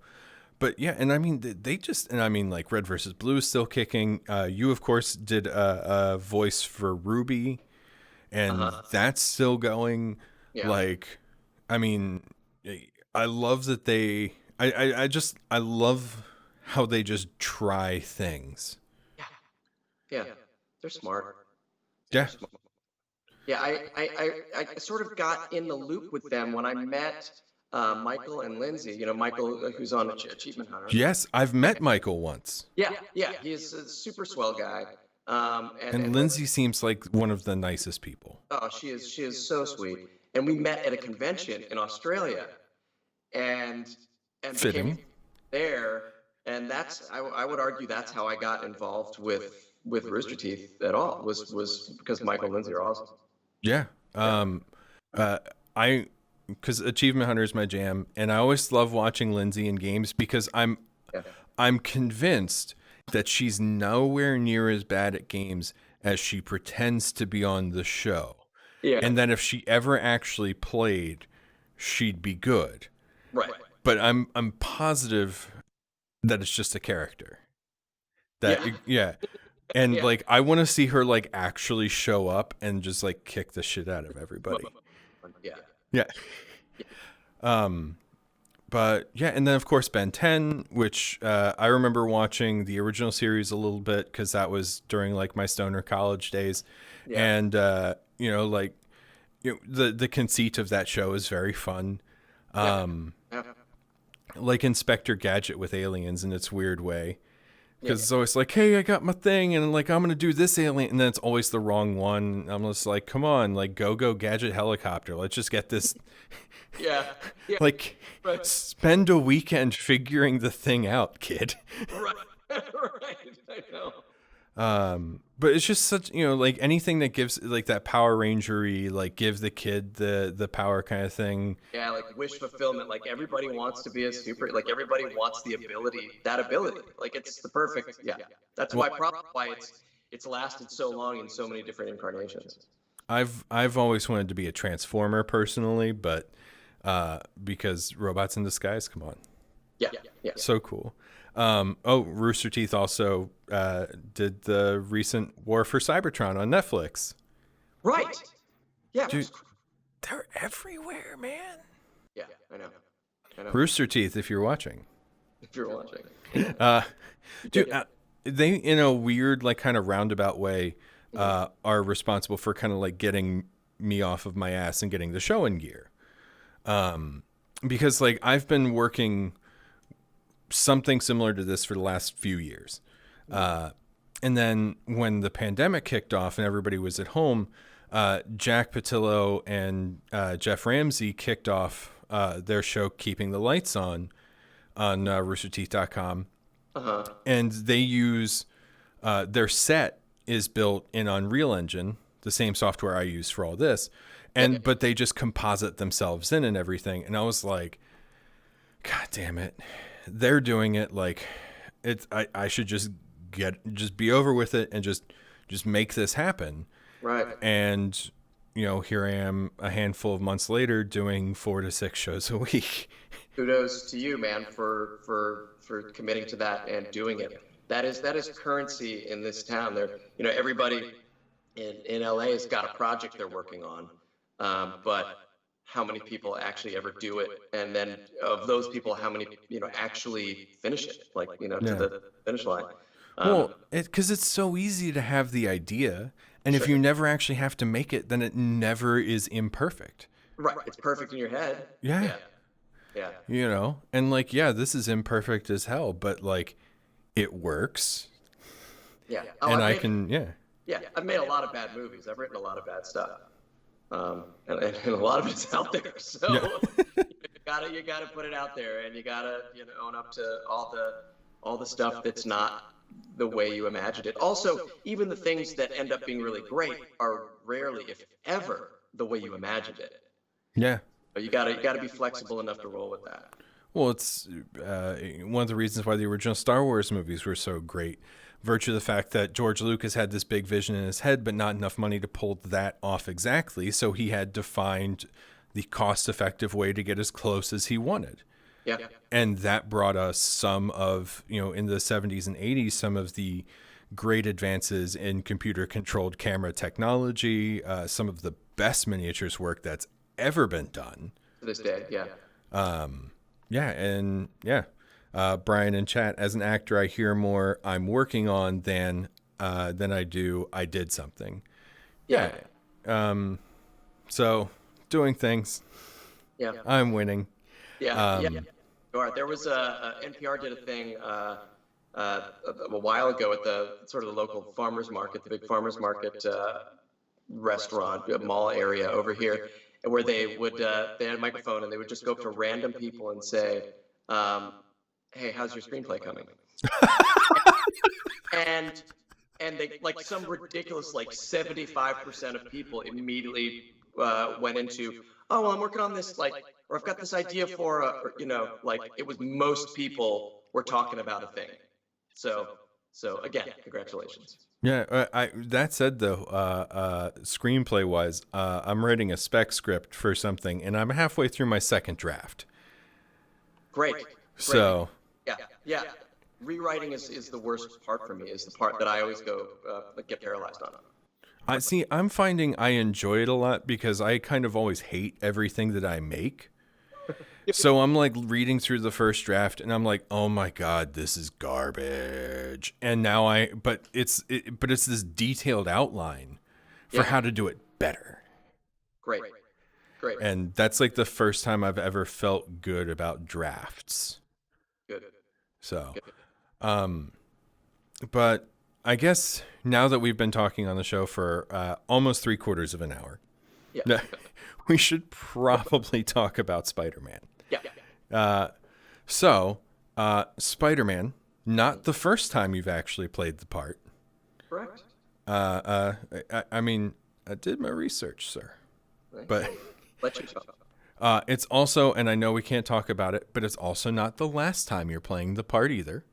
but yeah, and I mean, they just, and I mean, like Red versus Blue is still kicking. You, of course, did a voice for Ruby, and that's still going. Yeah. Like, I mean, I love that I love how they just try things. Yeah. They're smart. Yeah. Yeah, I sort of got in the loop with them when I met Michael and Lindsay. You know, Michael, who's on Achievement Hunter. Yes, I've met Michael once. Yeah, he's a super swell guy. And Lindsay seems like one of the nicest people. Oh, she is so sweet. And we met at a convention in Australia, and Fitting. became there. And that's I would argue that's how I got involved with Rooster Teeth at all. Was because Michael and Lindsay are awesome. Yeah. Because Achievement Hunter is my jam, and I always love watching Lindsay in games because I'm convinced that she's nowhere near as bad at games as she pretends to be on the show. Yeah. And that if she ever actually played, she'd be good. Right. But I'm positive that it's just a character. And like I want to see her like actually show up and just like kick the shit out of everybody. Yeah. But yeah, and then of course Ben 10, which I remember watching the original series a little bit because that was during like my stoner college days, and the conceit of that show is very fun, like Inspector Gadget with aliens in its weird way. Because it's always like, hey, I got my thing, and like I'm gonna do this alien, and then it's always the wrong one. I'm just like, come on, like go Gadget helicopter. Let's just get this. Like, spend a weekend figuring the thing out, kid. Right, I know. But it's just such, like anything that gives like that Power Ranger-y, like give the kid the power kind of thing. Yeah, like wish fulfillment. Like everybody wants to be a super. Like everybody wants the ability. Like it's the perfect. Yeah, that's why it's lasted so long in so many different incarnations. I've always wanted to be a Transformer personally, but because robots in disguise, come on. Yeah. So cool. Rooster Teeth also did the recent War for Cybertron on Netflix. Right. Yeah. Dude, they're everywhere, man. Yeah, I know. Rooster Teeth, if you're watching. Dude, they in a weird, like kind of roundabout way, are responsible for kind of like getting me off of my ass and getting the show in gear. Because like I've been working something similar to this for the last few years. And then when the pandemic kicked off and everybody was at home, Jack Patillo and Jeff Ramsey kicked off their show Keeping the Lights on roosterteeth.com. And they use their set is built in Unreal Engine, the same software I use for all this. But they just composite themselves in and everything. And I was like, God damn it. They're doing it like I should just be over with it and just make this happen. Right. And here I am a handful of months later doing 4 to 6 shows a week. Kudos to you, man, for committing to that and doing it. That is currency in this town. There, everybody in LA has got a project they're working on. But how many people actually ever do it? And then of those people, how many, actually finish it, like, to the finish line? Well, because it's so easy to have the idea. And if you never actually have to make it, then it never is imperfect. Right. It's perfect in your head. Yeah. And like, this is imperfect as hell, but like it works. Yeah. And Yeah. I've made a lot of bad movies. I've written a lot of bad stuff. And a lot of it's out there. So you gotta put it out there, and you gotta own up to all the stuff that's not the way you imagined it. Also, even the things that end up being really great are rarely, if ever, the way you imagined it. Yeah. But you gotta be flexible enough to roll with that. Well, it's one of the reasons why the original Star Wars movies were so great virtue of the fact that George Lucas had this big vision in his head, but not enough money to pull that off exactly. So he had to find the cost-effective way to get as close as he wanted. Yeah. And that brought us some of, in the 70s and 80s, some of the great advances in computer-controlled camera technology, some of the best miniatures work that's ever been done. To this day, yeah. Brian in chat, as an actor, I hear more I'm working on than I do I did something. Yeah. So doing things. Yeah. I'm winning. Yeah. All right. There was NPR did a thing a while ago at the sort of the local farmers market, the big farmers market restaurant mall area over here, where they had a microphone and they would just go up to random people and say, "Hey, how's your screenplay coming?" and they, like, some ridiculous, like 75% of people immediately went into, "Oh, well, I'm working on this, like, or I've got this idea for like, it was most people were talking about a thing. So again, congratulations. Yeah, that said though, screenplay wise, I'm writing a spec script for something, and I'm halfway through my second draft. Great. So yeah, rewriting is the worst part for me. Is the part that I always go get paralyzed on. I'm finding I enjoy it a lot because I kind of always hate everything that I make. So I'm like reading through the first draft and I'm like, oh my God, this is garbage. And now but it's this detailed outline for how to do it better. Great. And that's like the first time I've ever felt good about drafts. Good. So, but I guess now that we've been talking on the show for almost 3/4 of an hour, we should probably talk about Spider-Man. Spider-Man, not the first time you've actually played the part. Correct. I did my research, sir. Right. But let you talk. It's also, and I know we can't talk about it, but it's also not the last time you're playing the part either.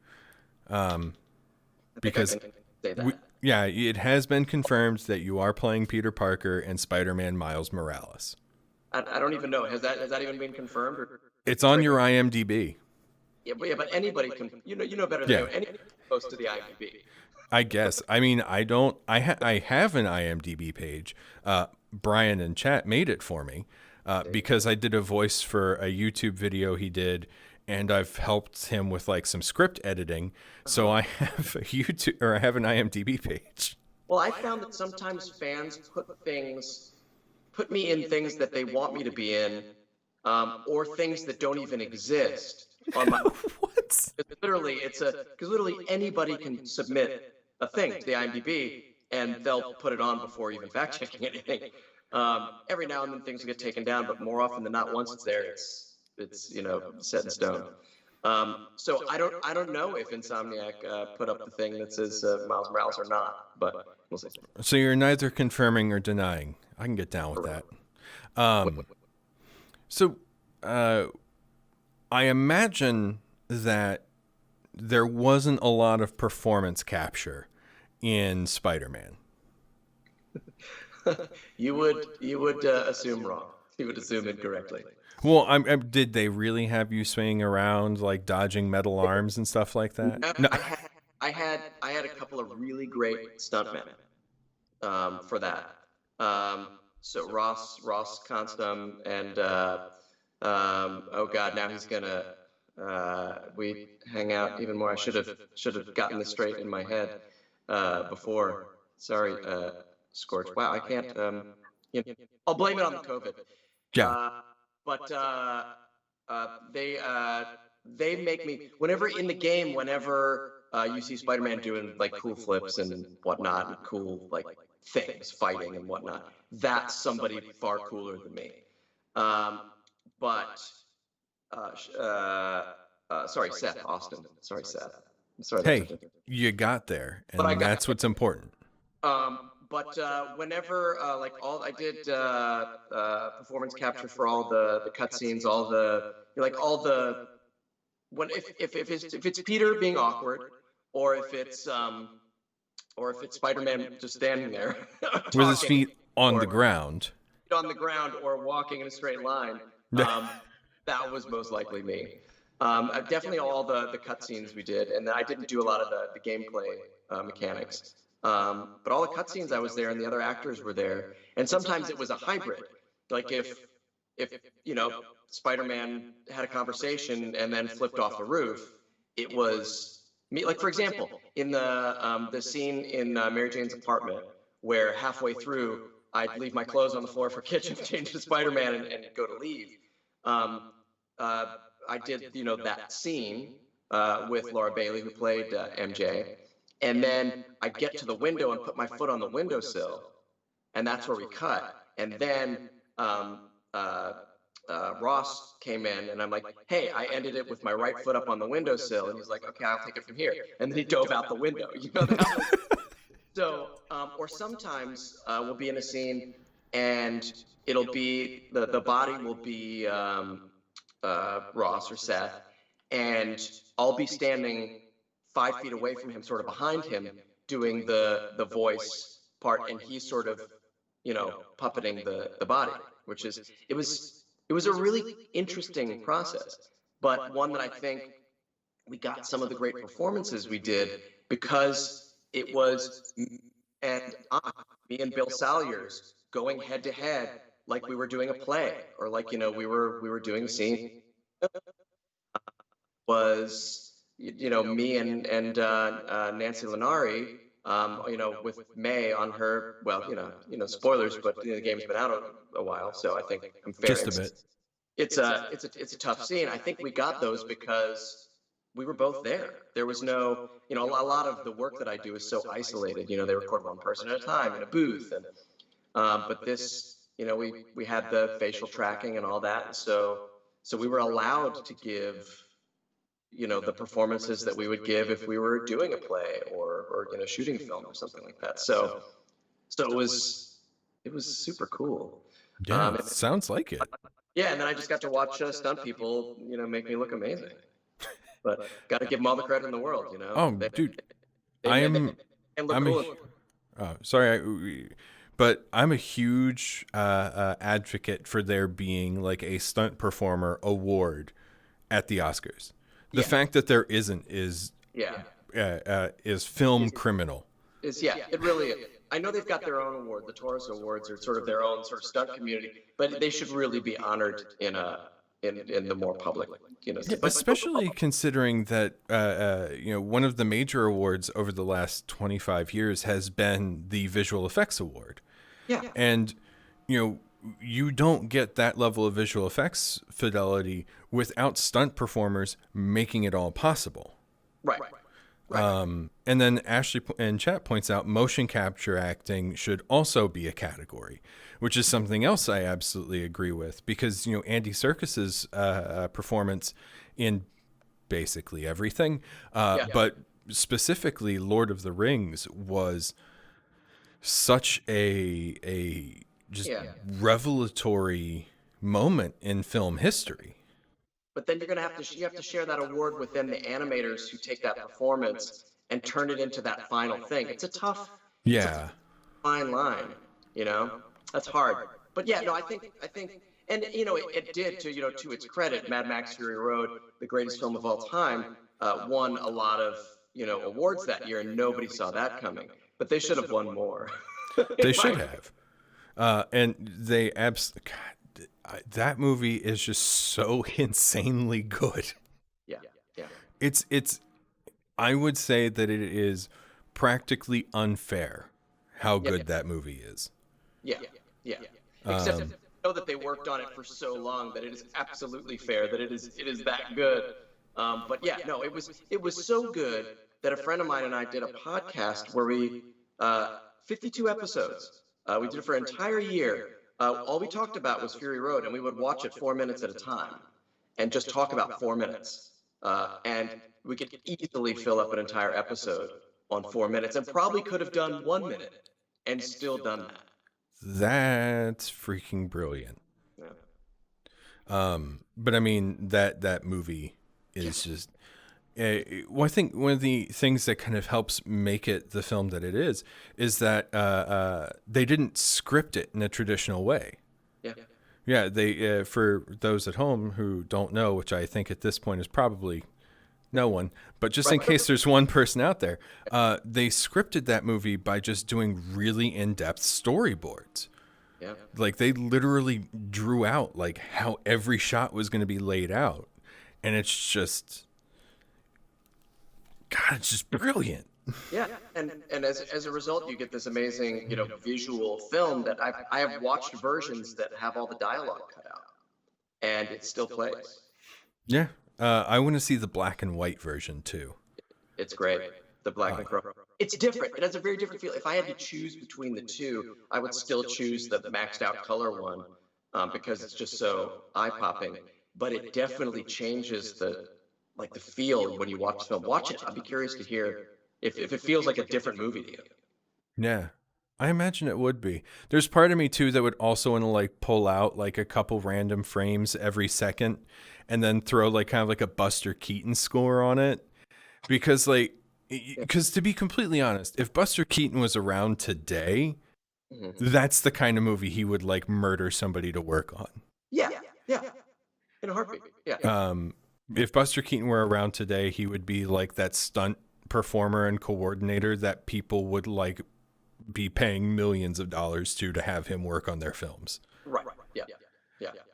Because it has been confirmed that you are playing Peter Parker and Spider-Man Miles Morales. I don't even know. Has that even been confirmed? It's on your IMDb. Yeah, but anybody can. You know better than anybody goes to the IMDb. I guess. I mean, I don't. I have an IMDb page. Brian in chat made it for me because I did a voice for a YouTube video he did, and I've helped him with like some script editing. So I have a I have an IMDb page. Well, I found that sometimes fans put me in things that they want me to be in, or things that don't even exist on my. What? Because literally anybody can submit a thing to the IMDb and they'll put it on before even fact checking anything. Every now and then things will get taken down, but more often than not, once it's there, it's set in stone. So I don't know if Insomniac put up the thing that says Miles Morales or not, but we'll see. So you're neither confirming or denying. I can get down with that. I imagine that there wasn't a lot of performance capture in Spider-Man. You would assume wrong. You would assume incorrectly. Well, did they really have you swinging around like dodging metal arms and stuff like that? No. I had a couple of really great stuntmen for that. So Ross Constam and oh God, now he's gonna we hang out even more. I should have gotten this straight in my head before. Sorry, Scorch. Wow, I can't. I'll blame it on the COVID. Yeah. But they make me whenever in the game, whenever you see Spider-Man doing like cool flips and whatnot, and cool like things, fighting and whatnot, that's somebody far cooler than me. Sorry, Seth Austin. Sorry, Seth. I'm sorry. Hey, you got there, and that's what's important. But whenever I did performance capture for all the cutscenes, if it's Peter being awkward, or if it's Spider-Man just standing there With his talking, feet on or the ground. on the ground, or walking in a straight line. That was most likely me. Definitely all the cutscenes we did, and I didn't do a lot of the gameplay mechanics. But all the cutscenes I was there, and the other actors were there, and sometimes it was a hybrid. Like if Spider-Man had a conversation and then flipped off the roof, it was me. Like for example, in the scene in Mary Jane's apartment, where halfway through I'd leave my clothes on the floor for kitchen, change to Spider-Man, and go to leave. I did that scene with Laura Bailey, who played MJ, and then I get to the window and put my foot on the windowsill, and that's where we cut. And then Ross came in, and I'm like, "Hey, I ended it with my right foot up on the windowsill," and he's like, "Okay, I'll take it from here." And then he dove out the window. That was so. Or sometimes we'll be in a scene, and it'll be the body will be Ross or Seth, and I'll be standing 5 feet away from him, sort of behind him, doing the voice part, and he's sort of puppeting the body, which is it was a really interesting process, but one that I think we got some of the great performances we did because it was me and Bill Salyers going head to head, like we were doing a play, or like we were doing a scene. Was me and Nancy Lenari, with May on her. Well, spoilers, but the game's been out a while, so I think I'm fair. Just a bit. It's a tough scene. I think we got those because we were both there. There was no, a lot of the work that I do is so isolated. They record one person at a time in a booth, and but this, we had the facial tracking and all that, and so we were allowed to give the performances that we would give if we were doing a play or shooting a film or something like that. So it was super cool. Yeah, it sounds like it. Yeah, and then I just got to watch stunt people, make me look amazing. But got to give them all the credit in the world, Oh, dude, I'm cool. but I'm a huge advocate for there being like a stunt performer award at the Oscars. The fact that there isn't is film criminal. It really is. I know they've got their own award. The Taurus Awards are sort of their own sort of stunt community, but they should really be honored in the more public, especially considering that one of the major awards over the last 25 years has been the Visual Effects Award. Yeah. And you don't get that level of visual effects fidelity without stunt performers making it all possible. Right. And then Ashley in chat points out motion capture acting should also be a category, which is something else I absolutely agree with, because Andy Serkis's performance in basically everything, but specifically Lord of the Rings was such a revelatory moment in film history. But then you're gonna have to share that award with then the animators who take that performance and turn it into that final thing. It's a tough, fine line. That's hard. But yeah, no, I think, and it did to its credit. Mad Max Fury Road, the greatest film of all time, won a lot of awards that year, and nobody saw that coming. But they should have won more. They should have. And they that movie is just so insanely good. Yeah. It's I would say that it is practically unfair how good that movie is. Yeah. Except that they worked on it for so long that it is absolutely fair that it is that good. But yeah, no, it was so good that a friend of mine and I did a podcast where we 52 episodes. We did it for an entire year. All we talked about was Fury Road, and we would watch it 4 minutes at a time and just talk about 4 minutes. And we could easily fill up an entire episode on 4 minutes, and probably could have done 1 minute and still done that. That's freaking brilliant. Yeah. But I mean, that movie is just, well, I think one of the things that kind of helps make it the film that it is that they didn't script it in a traditional way. Yeah. Yeah, they for those at home who don't know, which I think at this point is probably no one, but just in case there's one person out there, they scripted that movie by just doing really in-depth storyboards. Yeah. Like they literally drew out like how every shot was going to be laid out, and it's just, God, it's just brilliant. Yeah, and as a result, you get this amazing, visual film that I have watched versions that have all the dialogue cut out, and it still plays. Yeah, I want to see the black and white version too. It's great. The black and crow. It's different. It has a very different feel. If I had to choose between the two, I would still choose the maxed out color one because it's just so eye popping. But it definitely changes the feel when you watch the film. Watch it. I'd be curious to hear if it feels like a different movie to you. Yeah, I imagine it would be. There's part of me too that would also want to like pull out like a couple random frames every second and then throw like kind of like a Buster Keaton score on it. Because to be completely honest, if Buster Keaton was around today, that's the kind of movie he would like murder somebody to work on. Yeah. In a heartbeat. Yeah. If Buster Keaton were around today, he would be like that stunt performer and coordinator that people would like be paying millions of dollars to have him work on their films. Right. Yeah.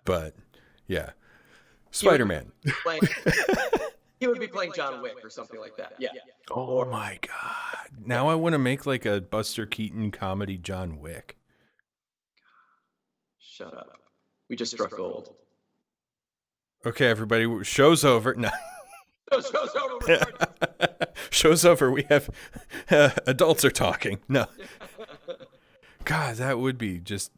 But yeah, Spider-Man. He would be playing John Wick or something like that. Yeah. Oh my God. Now I want to make like a Buster Keaton comedy John Wick. Shut up. We just struck gold. Okay, everybody, show's over. No. Show's over. Show's over. We have adults are talking. No. God, that would be just.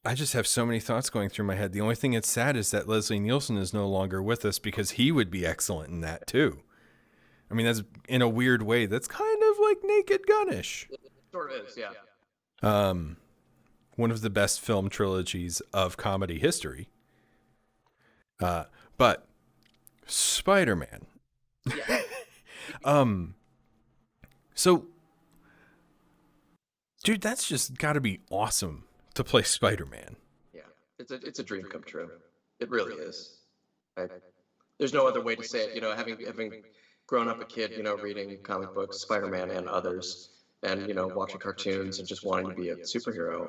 I just have so many thoughts going through my head. The only thing that's sad is that Leslie Nielsen is no longer with us because he would be excellent in that too. I mean, that's in a weird way. That's kind of like Naked Gun-ish. It sort of is, yeah. One of the best film trilogies of comedy history. But Spider-Man. Yeah. So, dude, that's just got to be awesome to play Spider-Man. Yeah, it's a dream come true. It really is. There's no other way to say it. Having grown up a kid, reading comic books, Spider-Man and others, and watching cartoons and just wanting to be a superhero,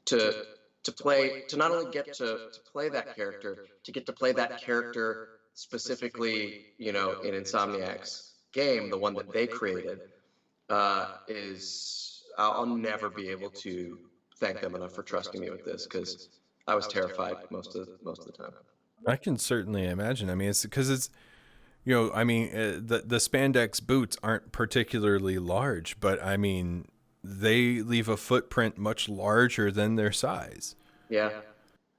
to not only get to play that character, to get to play that character specifically, in Insomniac's game, the one that they created, is I'll never be able to thank them enough for trusting me with this because I was terrified most of the time. I can certainly imagine. I mean, it's because it's, the spandex boots aren't particularly large, but I mean, they leave a footprint much larger than their size. Yeah.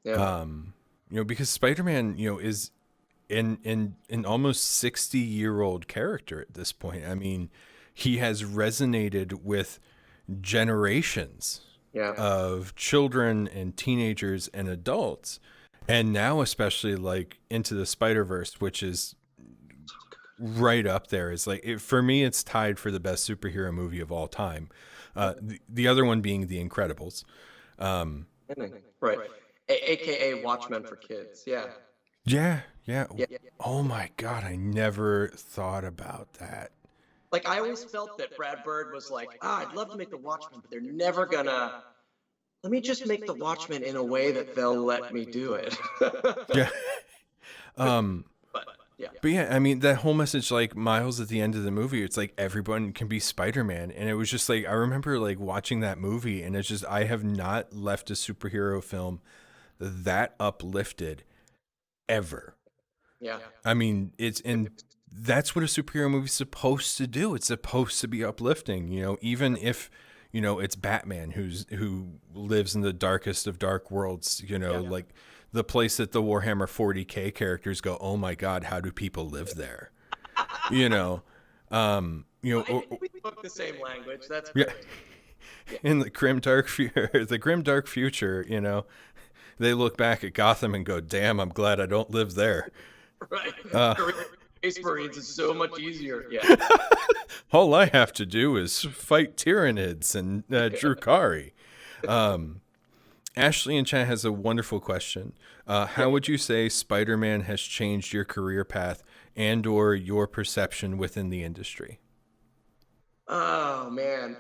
Because Spider-Man, is an almost 60-year-old character at this point. I mean, he has resonated with generations of children and teenagers and adults. And now, especially like Into the Spider-Verse, which is right up there, is like, for me, it's tied for the best superhero movie of all time. The other one being The Incredibles. Right. AKA Watchmen for kids. Yeah. Yeah. Oh my God. I never thought about that. Like, I always felt that Brad Bird was like, I'd love to make the Watchmen, but they're never gonna. Let me just make the Watchmen in a way that they'll let me do it. Yeah. But yeah, I mean, that whole message, like Miles at the end of the movie, it's like everyone can be Spider-Man. And it was just like, I remember like watching that movie and it's just, I have not left a superhero film that uplifted ever. Yeah. I mean, that's what a superhero movie is supposed to do. It's supposed to be uplifting, even if, it's Batman who lives in the darkest of dark worlds, like the place that the Warhammer 40K characters go, oh my God, how do people live there? We spoke the same language. That's great. Yeah. In the grim dark future, they look back at Gotham and go, "Damn, I'm glad I don't live there." Right. Space Marines is so much easier. Yeah. All I have to do is fight Tyranids and Drukari. Ashley in chat has a wonderful question. How would you say Spider-Man has changed your career path and or your perception within the industry? Oh man.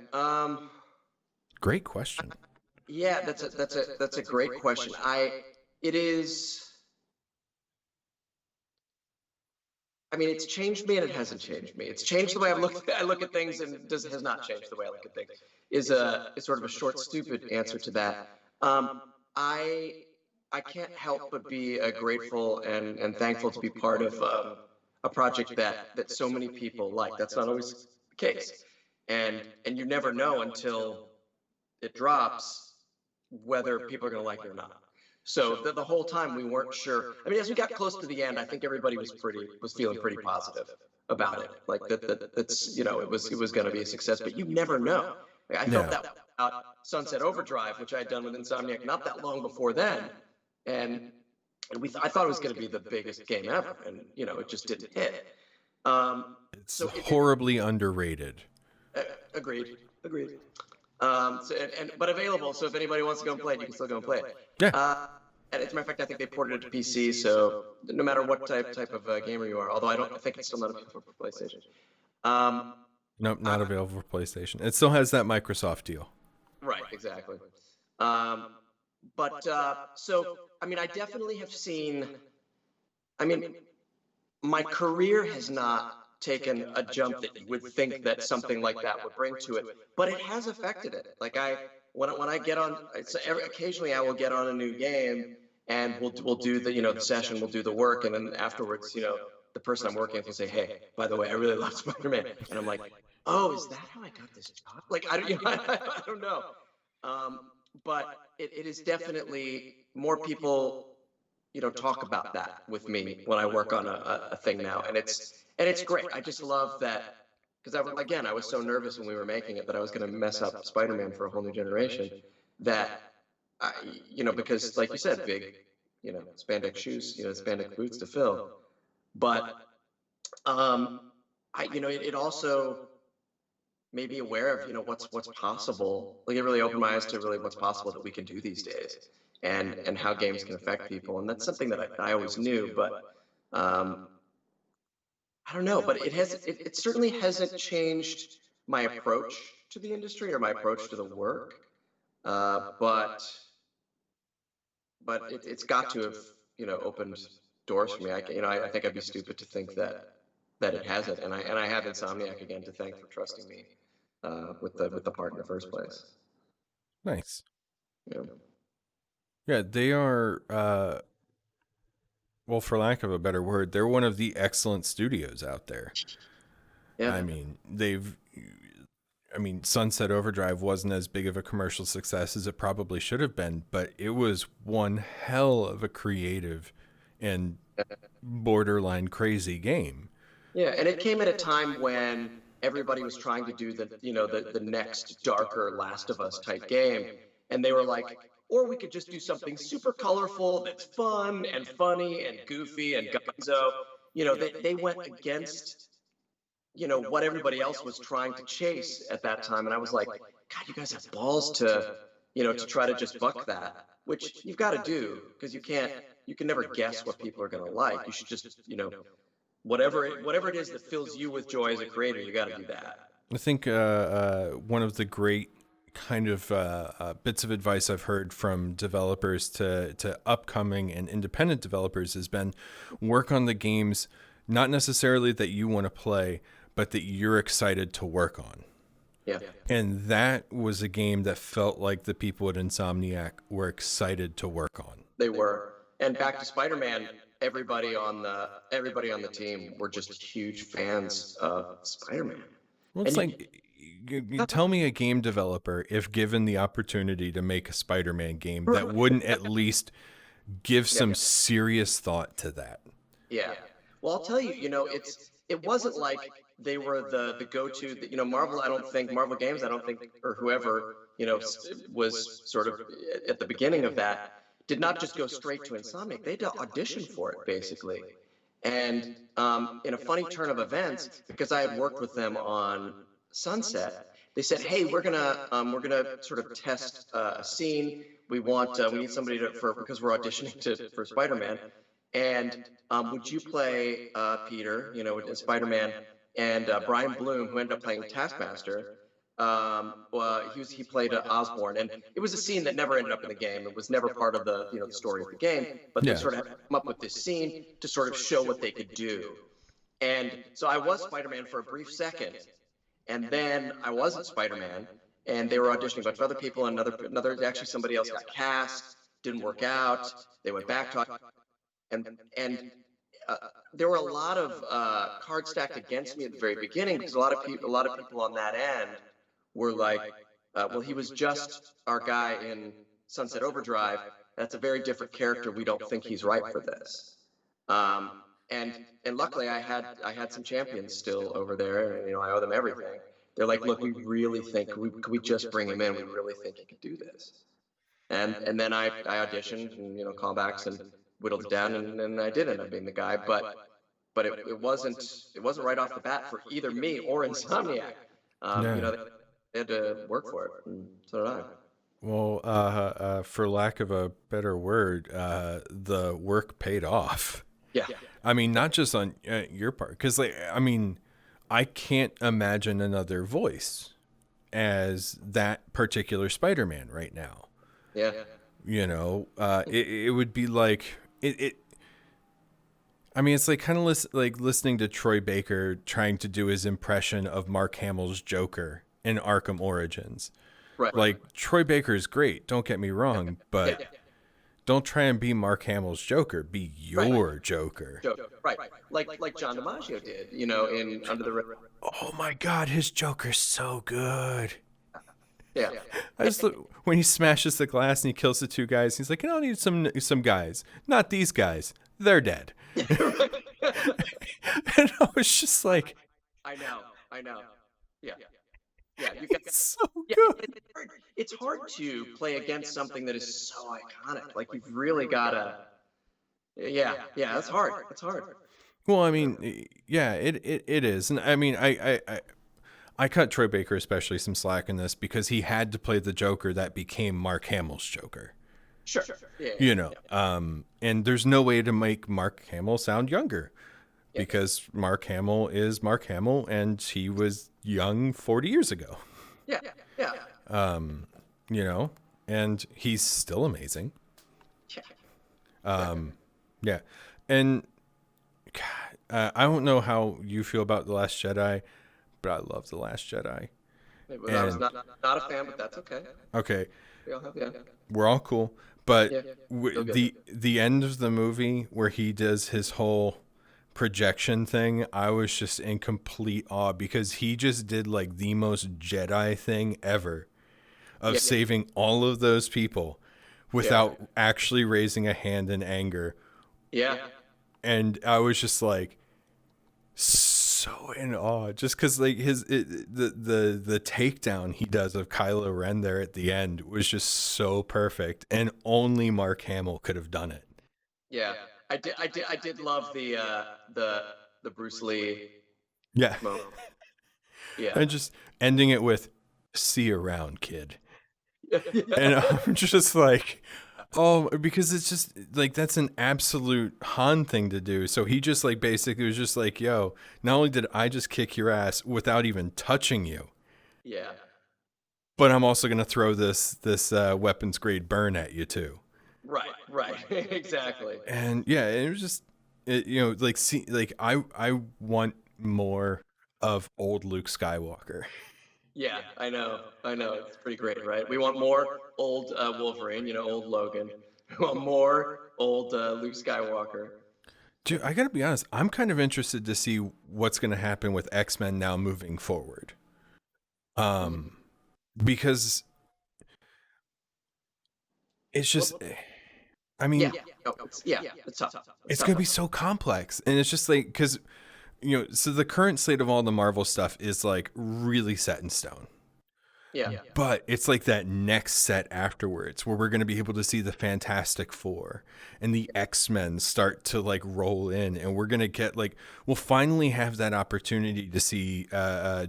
Great question. Yeah, that's a great question. It is. I mean, it's changed me and it hasn't changed me. It's changed the way I look at things, and has not changed the way I look at things. Is sort of a short, stupid answer to that. I can't help but be grateful and thankful to be part of a project that so many people like. That's not always the case, and you never know until it drops whether people are going to like it or not. So the whole time we weren't sure. I mean, as we got close to the end, I think everybody was feeling pretty positive about it. Like that's it was going to be a success, but you never know. I felt that about Sunset Overdrive, which I had done with Insomniac not that long before then, and I thought it was going to be the biggest game ever, and it just didn't hit. It's horribly underrated. Agreed. But available. So if anybody wants to go and play it, you can still go and play it. Yeah. And as a matter of fact, I think they ported it to PC. So no matter what type of gamer you are, although I think it's still not available for PlayStation. Nope, not available for PlayStation. It still has that Microsoft deal. Right. Exactly. So I mean, I definitely have seen. I mean, my career has not taken a jump that you would think that something like that would bring to it, but it has affected it. Like when I get on, occasionally I will get on a new game and we'll do the session, we'll do the work, and then afterwards, the person I'm working with will say, "Hey, by the way, I really love Spider-Man," and I'm like, "Oh, is that how I got this job?" Like I don't know, but it is definitely more people talk about that with me when I work on a thing now, and it's great. I just love that because I was so nervous when we were making it that I was going to mess up Spider-Man for a whole new generation. That because like you said, big spandex shoes, spandex boots to fill, but it also made me aware of what's possible. Like it really opened my eyes to really what's possible that we can do these days, and how games can affect people. And that's something that I always knew, but I don't know. But it certainly hasn't changed my approach to the industry or my approach to the work. But it's got to have opened doors for me. I think I'd be stupid to think that it hasn't. And I have Insomniac again to thank for trusting me with the part in the first place. Nice. Yeah. Yeah, they are. Well, for lack of a better word, they're one of the excellent studios out there. Yeah. I mean, Sunset Overdrive wasn't as big of a commercial success as it probably should have been, but it was one hell of a creative and borderline crazy game. Yeah, and it came at a time when everybody was trying to do the next darker Last of Us type game, and they were like, or we could just do something super colorful that's fun and funny and goofy and gonzo. They went against what everybody else was trying to chase at that time, and I was like, God, you guys have balls to to try to just buck that, which you've got to do because you can never guess what people are going to like. You should just whatever it is that fills you with joy as a creator, you got to do that. I think one of the great kind of bits of advice I've heard from developers to upcoming and independent developers has been work on the games not necessarily that you want to play, but that you're excited to work on. Yeah. And that was a game that felt like the people at Insomniac were excited to work on. They were. And back to Spider-Man, everybody on the team were just huge fans of Spider-Man. Well, it's you tell me a game developer, if given the opportunity to make a Spider-Man game, that wouldn't at least give some serious thought to that. Yeah. Well, I'll tell you, it wasn't like they were the go-to, Marvel Games, I don't think, or whoever, was sort of at the beginning of that, did not just go straight to Insomniac. They had to audition for it, basically. And in a funny turn of events, because I had worked with them on Sunset, they said, "Hey, we're gonna sort of test a scene. We need somebody because we're auditioning for Spider-Man, and would you play Peter, Spider-Man, and Brian Bloom, who ended up playing Taskmaster." Well, he played Osborn, and it was a scene that never ended up in the game. It was never part of the story of the game, but they sort of had to come up with this scene to sort of show what they could do. And so I was Spider-Man for a brief second, and then I wasn't Spider-Man, and they were auditioning a bunch of other people, and actually somebody else got cast, didn't work out. They went back to, and there were a lot of cards stacked against me at the very beginning, because a lot of people on that end were like, well, he was just our guy in Sunset Overdrive. That's a very different character. We don't think he's right for this. And luckily I had some champions still over there, and I owe them everything. They're like, look, we really think, could we just bring him in? We really think he could do this. And then I auditioned, and callbacks, and whittled it down, and I did end up being the guy. But it wasn't right off the bat for either me or Insomniac. They had to work for it, and so did I. Well, for lack of a better word, the work paid off. Yeah. I mean, not just on your part, because I can't imagine another voice as that particular Spider-Man right now. Yeah. It would be like it. I mean, it's like kind of like listening to Troy Baker trying to do his impression of Mark Hamill's Joker in Arkham Origins. Right. Like, Troy Baker is great, don't get me wrong, but don't try and be Mark Hamill's Joker. Be your Joker. Right. Like John Dimaggio did, in Under the Red. Oh my God, his Joker's so good. Yeah. When he smashes the glass and he kills the two guys, he's like, I need some guys. Not these guys. They're dead. And I was just like, I know. Yeah. Yeah, it's so good. It's hard to play against something that is so iconic. Like, you've really gotta. Yeah, that's hard. It's hard. Well, I mean, yeah, it is, and I mean, I cut Troy Baker especially some slack in this because he had to play the Joker that became Mark Hamill's Joker. Sure. Yeah. And there's no way to make Mark Hamill sound younger. Because Mark Hamill is Mark Hamill, and he was young 40 years ago. Yeah. And he's still amazing. Yeah. Yeah. And God, I don't know how you feel about The Last Jedi, but I love The Last Jedi. I was not a fan, but that's okay. Okay. Yeah. We're all cool. But the end of the movie where he does his whole projection thing, I was just in complete awe, because he just did like the most Jedi thing ever of saving all of those people without actually raising a hand in anger. Yeah. And I was just like so in awe, just because like the takedown he does of Kylo Ren there at the end was just so perfect, and only Mark Hamill could have done it. Yeah. I did love the Bruce Lee. Yeah. moment. Yeah. And just ending it with "see you around, kid." And I'm just like, oh, because it's just like, that's an absolute Han thing to do. So he just like basically was just like, yo, not only did I just kick your ass without even touching you, but I'm also gonna throw this weapons grade burn at you too. Right. Exactly. And it was just, I want more of old Luke Skywalker. Yeah, I know. It's pretty great, right? We want more old Wolverine, old Logan. We want more old Luke Skywalker. Dude, I gotta be honest, I'm kind of interested to see what's gonna happen with X-Men now moving forward. Because it's just, I mean, it's tough. It's going to be so complex. And it's just like, because, so the current slate of all the Marvel stuff is like really set in stone. Yeah. But it's like that next set afterwards where we're going to be able to see the Fantastic Four and the X-Men start to like roll in, and we're going to get like, we'll finally have that opportunity to see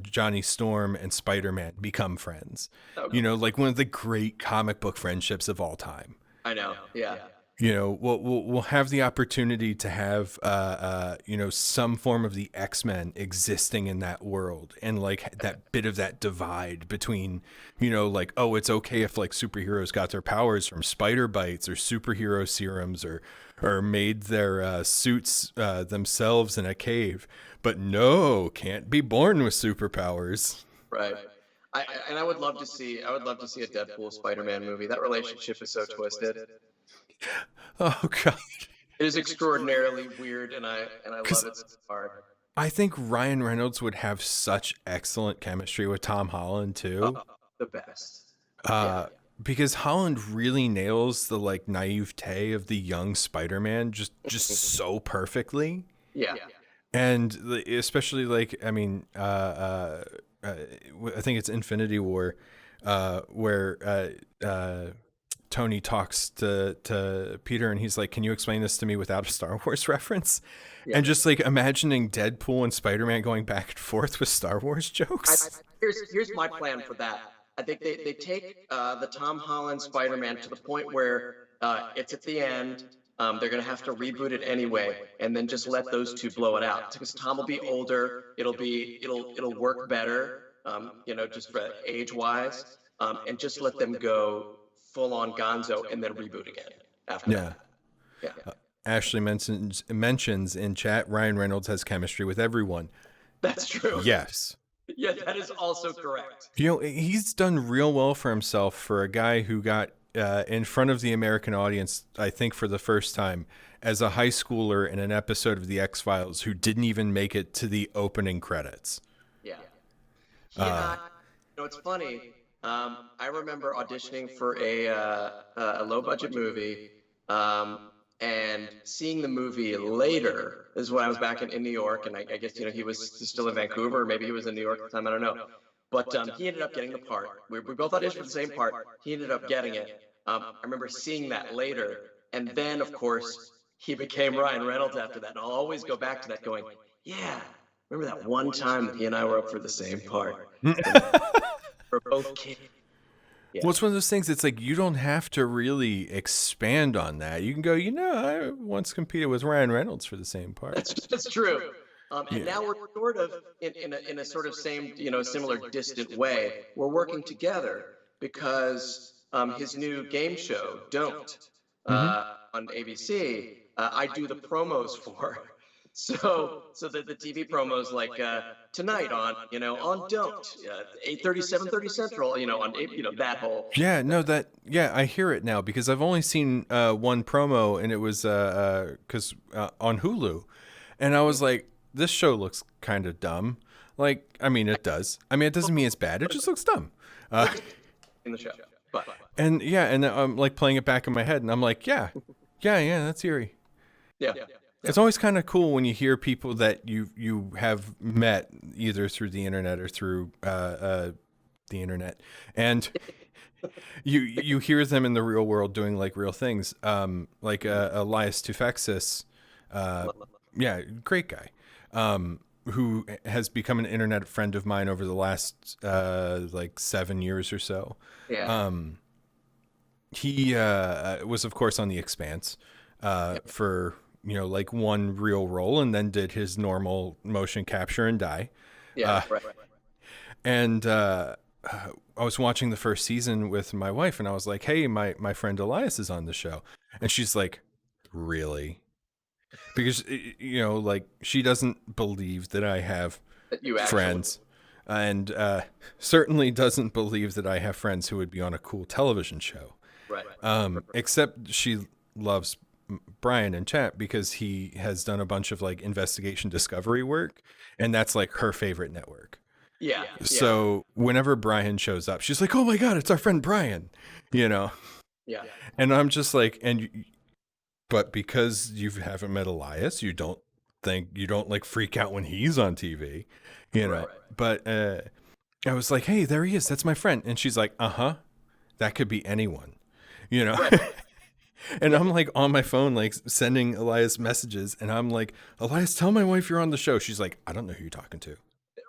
Johnny Storm and Spider-Man become friends. Okay. You know, like one of the great comic book friendships of all time. I know. Yeah. You know, we'll have the opportunity to have you know, some form of the X-Men existing in that world, and like that bit of that divide between, you know, like, oh, it's okay if like superheroes got their powers from spider bites or superhero serums, or made their suits themselves in a cave, but no, can't be born with superpowers. Right. And I would love to see a Deadpool Spider-Man movie. That relationship is so twisted. Oh god. It is extraordinarily weird, and I love it so hard. I think Ryan Reynolds would have such excellent chemistry with Tom Holland too. The best. Because Holland really nails the like naivete of the young Spider-Man just so perfectly. Yeah. And especially like, I mean, I think it's Infinity War, where Tony talks to Peter and he's like, can you explain this to me without a Star Wars reference? Yeah. And just like imagining Deadpool and Spider-Man going back and forth with Star Wars jokes. Here's my plan for that. I think they take the Tom Holland Spider-Man to the point where it's at the end. They're going to have to reboot it anyway, and then just let those two blow it out, because Tom will be older. It'll work better, you know, just age-wise, and just let them go full on Gonzo and then reboot again after that. Yeah. Ashley mentions in chat, Ryan Reynolds has chemistry with everyone. That's true. Yes. Yeah, that is also correct. You know, he's done real well for himself for a guy who got in front of the American audience, I think for the first time, as a high schooler in an episode of The X-Files who didn't even make it to the opening credits. Yeah. You know, it's funny. I remember auditioning for a low-budget movie, and seeing the movie later. This is when I was back in New York, and I guess, you know, he was still in Vancouver, or maybe he was in New York at the time, I don't know. But he ended up getting the part. We both auditioned for the same part. He ended up getting it. I remember seeing that later, and then, of course, he became Ryan Reynolds after that. And I'll always go back to that going, yeah, remember that one time that he and I were up for the same part? We're both kids. Yeah. Well, it's one of those things. It's like you don't have to really expand on that. You can go, you know, I once competed with Ryan Reynolds for the same part. That's true. And now we're sort of in a sort of same, you know, similar distant way. We're working together because his new game show, Don't, on ABC, I do the promos for. So the TV promos like tonight on Don't 8:30 7:30 Central on that whole I hear it now because I've only seen one promo, and it was because on Hulu, and I was like, this show looks kind of dumb. Like, I mean, it does. I mean, it doesn't mean it's bad. It just looks dumb. In the show, but and I'm like playing it back in my head, and I'm like, yeah, that's Yuri. Yeah. It's always kind of cool when you hear people that you have met either through the internet or through the internet, and you hear them in the real world doing like real things. Like Elias Tufexis, great guy, who has become an internet friend of mine over the last like 7 years or so. Yeah. He was of course on The Expanse for like one real role, and then did his normal motion capture and die. Yeah, right. And I was watching the first season with my wife, and I was like, hey, my friend Elias is on the show. And she's like, really? Because, like, she doesn't believe that I have friends. And certainly doesn't believe that I have friends who would be on a cool television show. Right. Except she loves Brian in chat because he has done a bunch of like investigation discovery work, and that's like her favorite network. Yeah. So whenever Brian shows up, she's like, oh my God, it's our friend Brian, Yeah. And I'm just like, but because you haven't met Elias, you don't like freak out when he's on TV, Right. But I was like, hey, there he is. That's my friend. And she's like, uh-huh. That could be anyone, you know? Right. And I'm like on my phone, like sending Elias messages. And I'm like, Elias, tell my wife you're on the show. She's like, I don't know who you're talking to.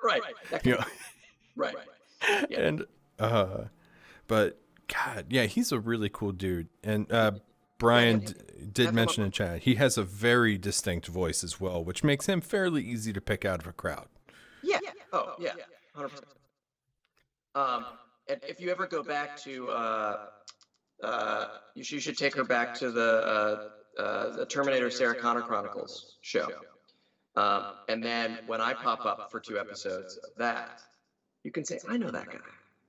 Right. You know? Right. Yeah. And, but God, yeah, he's a really cool dude. And, Brian did mention in chat, he has a very distinct voice as well, which makes him fairly easy to pick out of a crowd. Yeah. Oh, yeah. 100%. And if you ever go back to, you should take her back to the Terminator Sarah Connor Chronicles show. And then when I pop up for 2 episodes of that, you can say, I know that guy.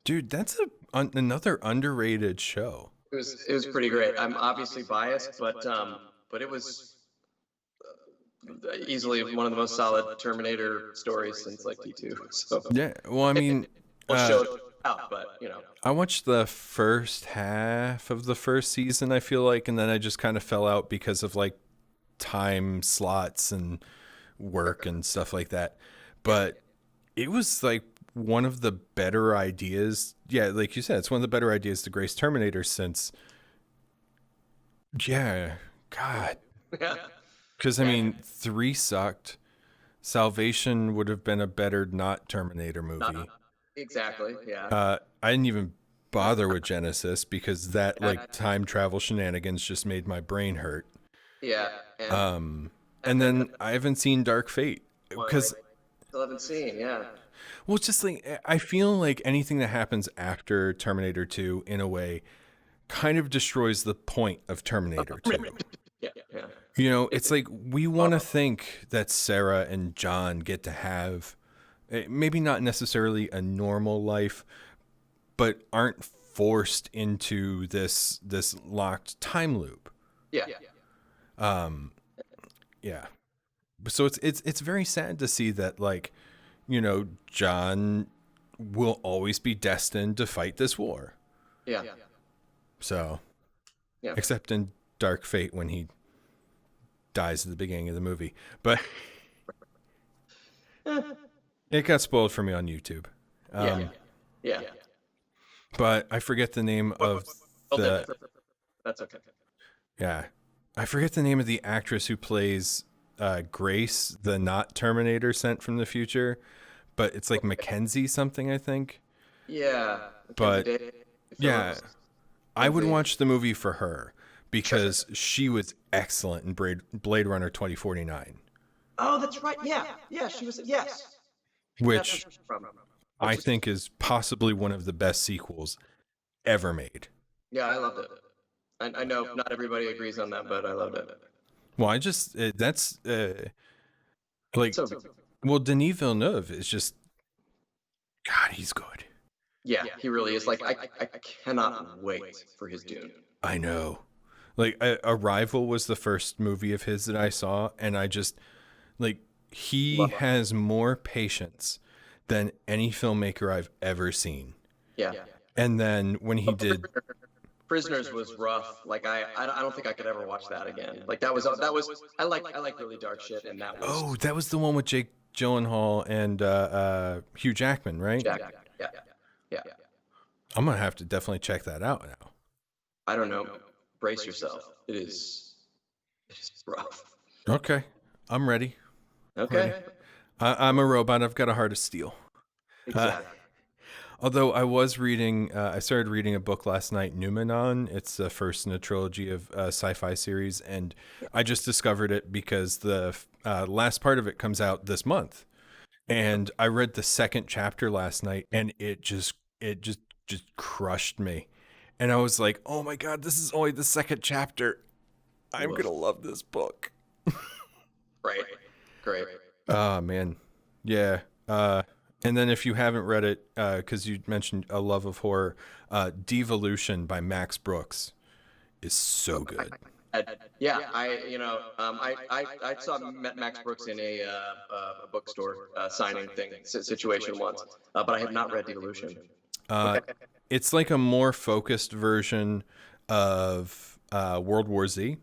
Dude, that's another underrated show. It was pretty great. I'm obviously biased, but it was easily one of the most solid Terminator stories since like T2. So Yeah, well, I mean, we'll show it out, but you know. I watched the first half of the first season, I feel like, and then I just kind of fell out because of like time slots and work and stuff like that. But it was like one of the better ideas. Yeah, like you said, it's one of the better ideas to grace Terminator since. Yeah, God. Because I mean, 3 sucked. Salvation would have been a better not Terminator movie. Exactly. Yeah. I didn't even bother with Genesis because that like time travel shenanigans just made my brain hurt. Yeah. And then I haven't seen Dark Fate because still haven't seen. Yeah. well, it's just like I feel like anything that happens after Terminator 2 in a way kind of destroys the point of Terminator 2. Yeah. Yeah. You know, it's like we want to think that Sarah and John get to have maybe not necessarily a normal life, but aren't forced into this locked time loop. Yeah. Yeah. So it's very sad to see that, like, you know, John will always be destined to fight this war. Yeah. So, Yeah. except in Dark Fate when he dies at the beginning of the movie, but it got spoiled for me on YouTube. Yeah. But I forget the name of the. That's okay. Yeah, I forget the name of the actress who plays Grace, the not Terminator sent from the future, but it's like Mackenzie something, I think. Yeah. But yeah, I would watch the movie for her because she was excellent in Blade Runner 2049. Oh, that's right. Yeah. Yeah. She was. Yes. Which I think is possibly one of the best sequels ever made. Yeah, I loved it. I know not everybody agrees on that, but I loved it. Well, I just that's like, well, Denis Villeneuve is just, God, he's good. Yeah, he really is. Like, I cannot wait for his Dune. I know. Like, Arrival was the first movie of his that I saw, and I just, like, he has more patience than any filmmaker I've ever seen. Yeah. And then when he did Prisoners was rough. Like, I don't think I could ever watch that again. Like, that was I like really dark shit, and that was. Oh, that was the one with Jake Gyllenhaal and Hugh Jackman, right? Yeah. I'm gonna have to definitely check that out now. I don't know. Brace yourself. It is rough. Okay, I'm ready. Okay. Ready. I'm a robot. I've got a heart of steel. Exactly. Although I was reading, I started reading a book last night, Numenon. It's the first in a trilogy of sci-fi series, and I just discovered it because the last part of it comes out this month. And I read the second chapter last night, and it just crushed me. And I was like, "Oh my God, this is only the second chapter. I'm gonna love this book." Right. Great. Oh man, yeah. And then if you haven't read it, because you mentioned a love of horror, Devolution by Max Brooks is so good. Yeah, I saw Max Brooks in a bookstore signing thing situation once, but I have not read Devolution. It's like a more focused version of World War Z.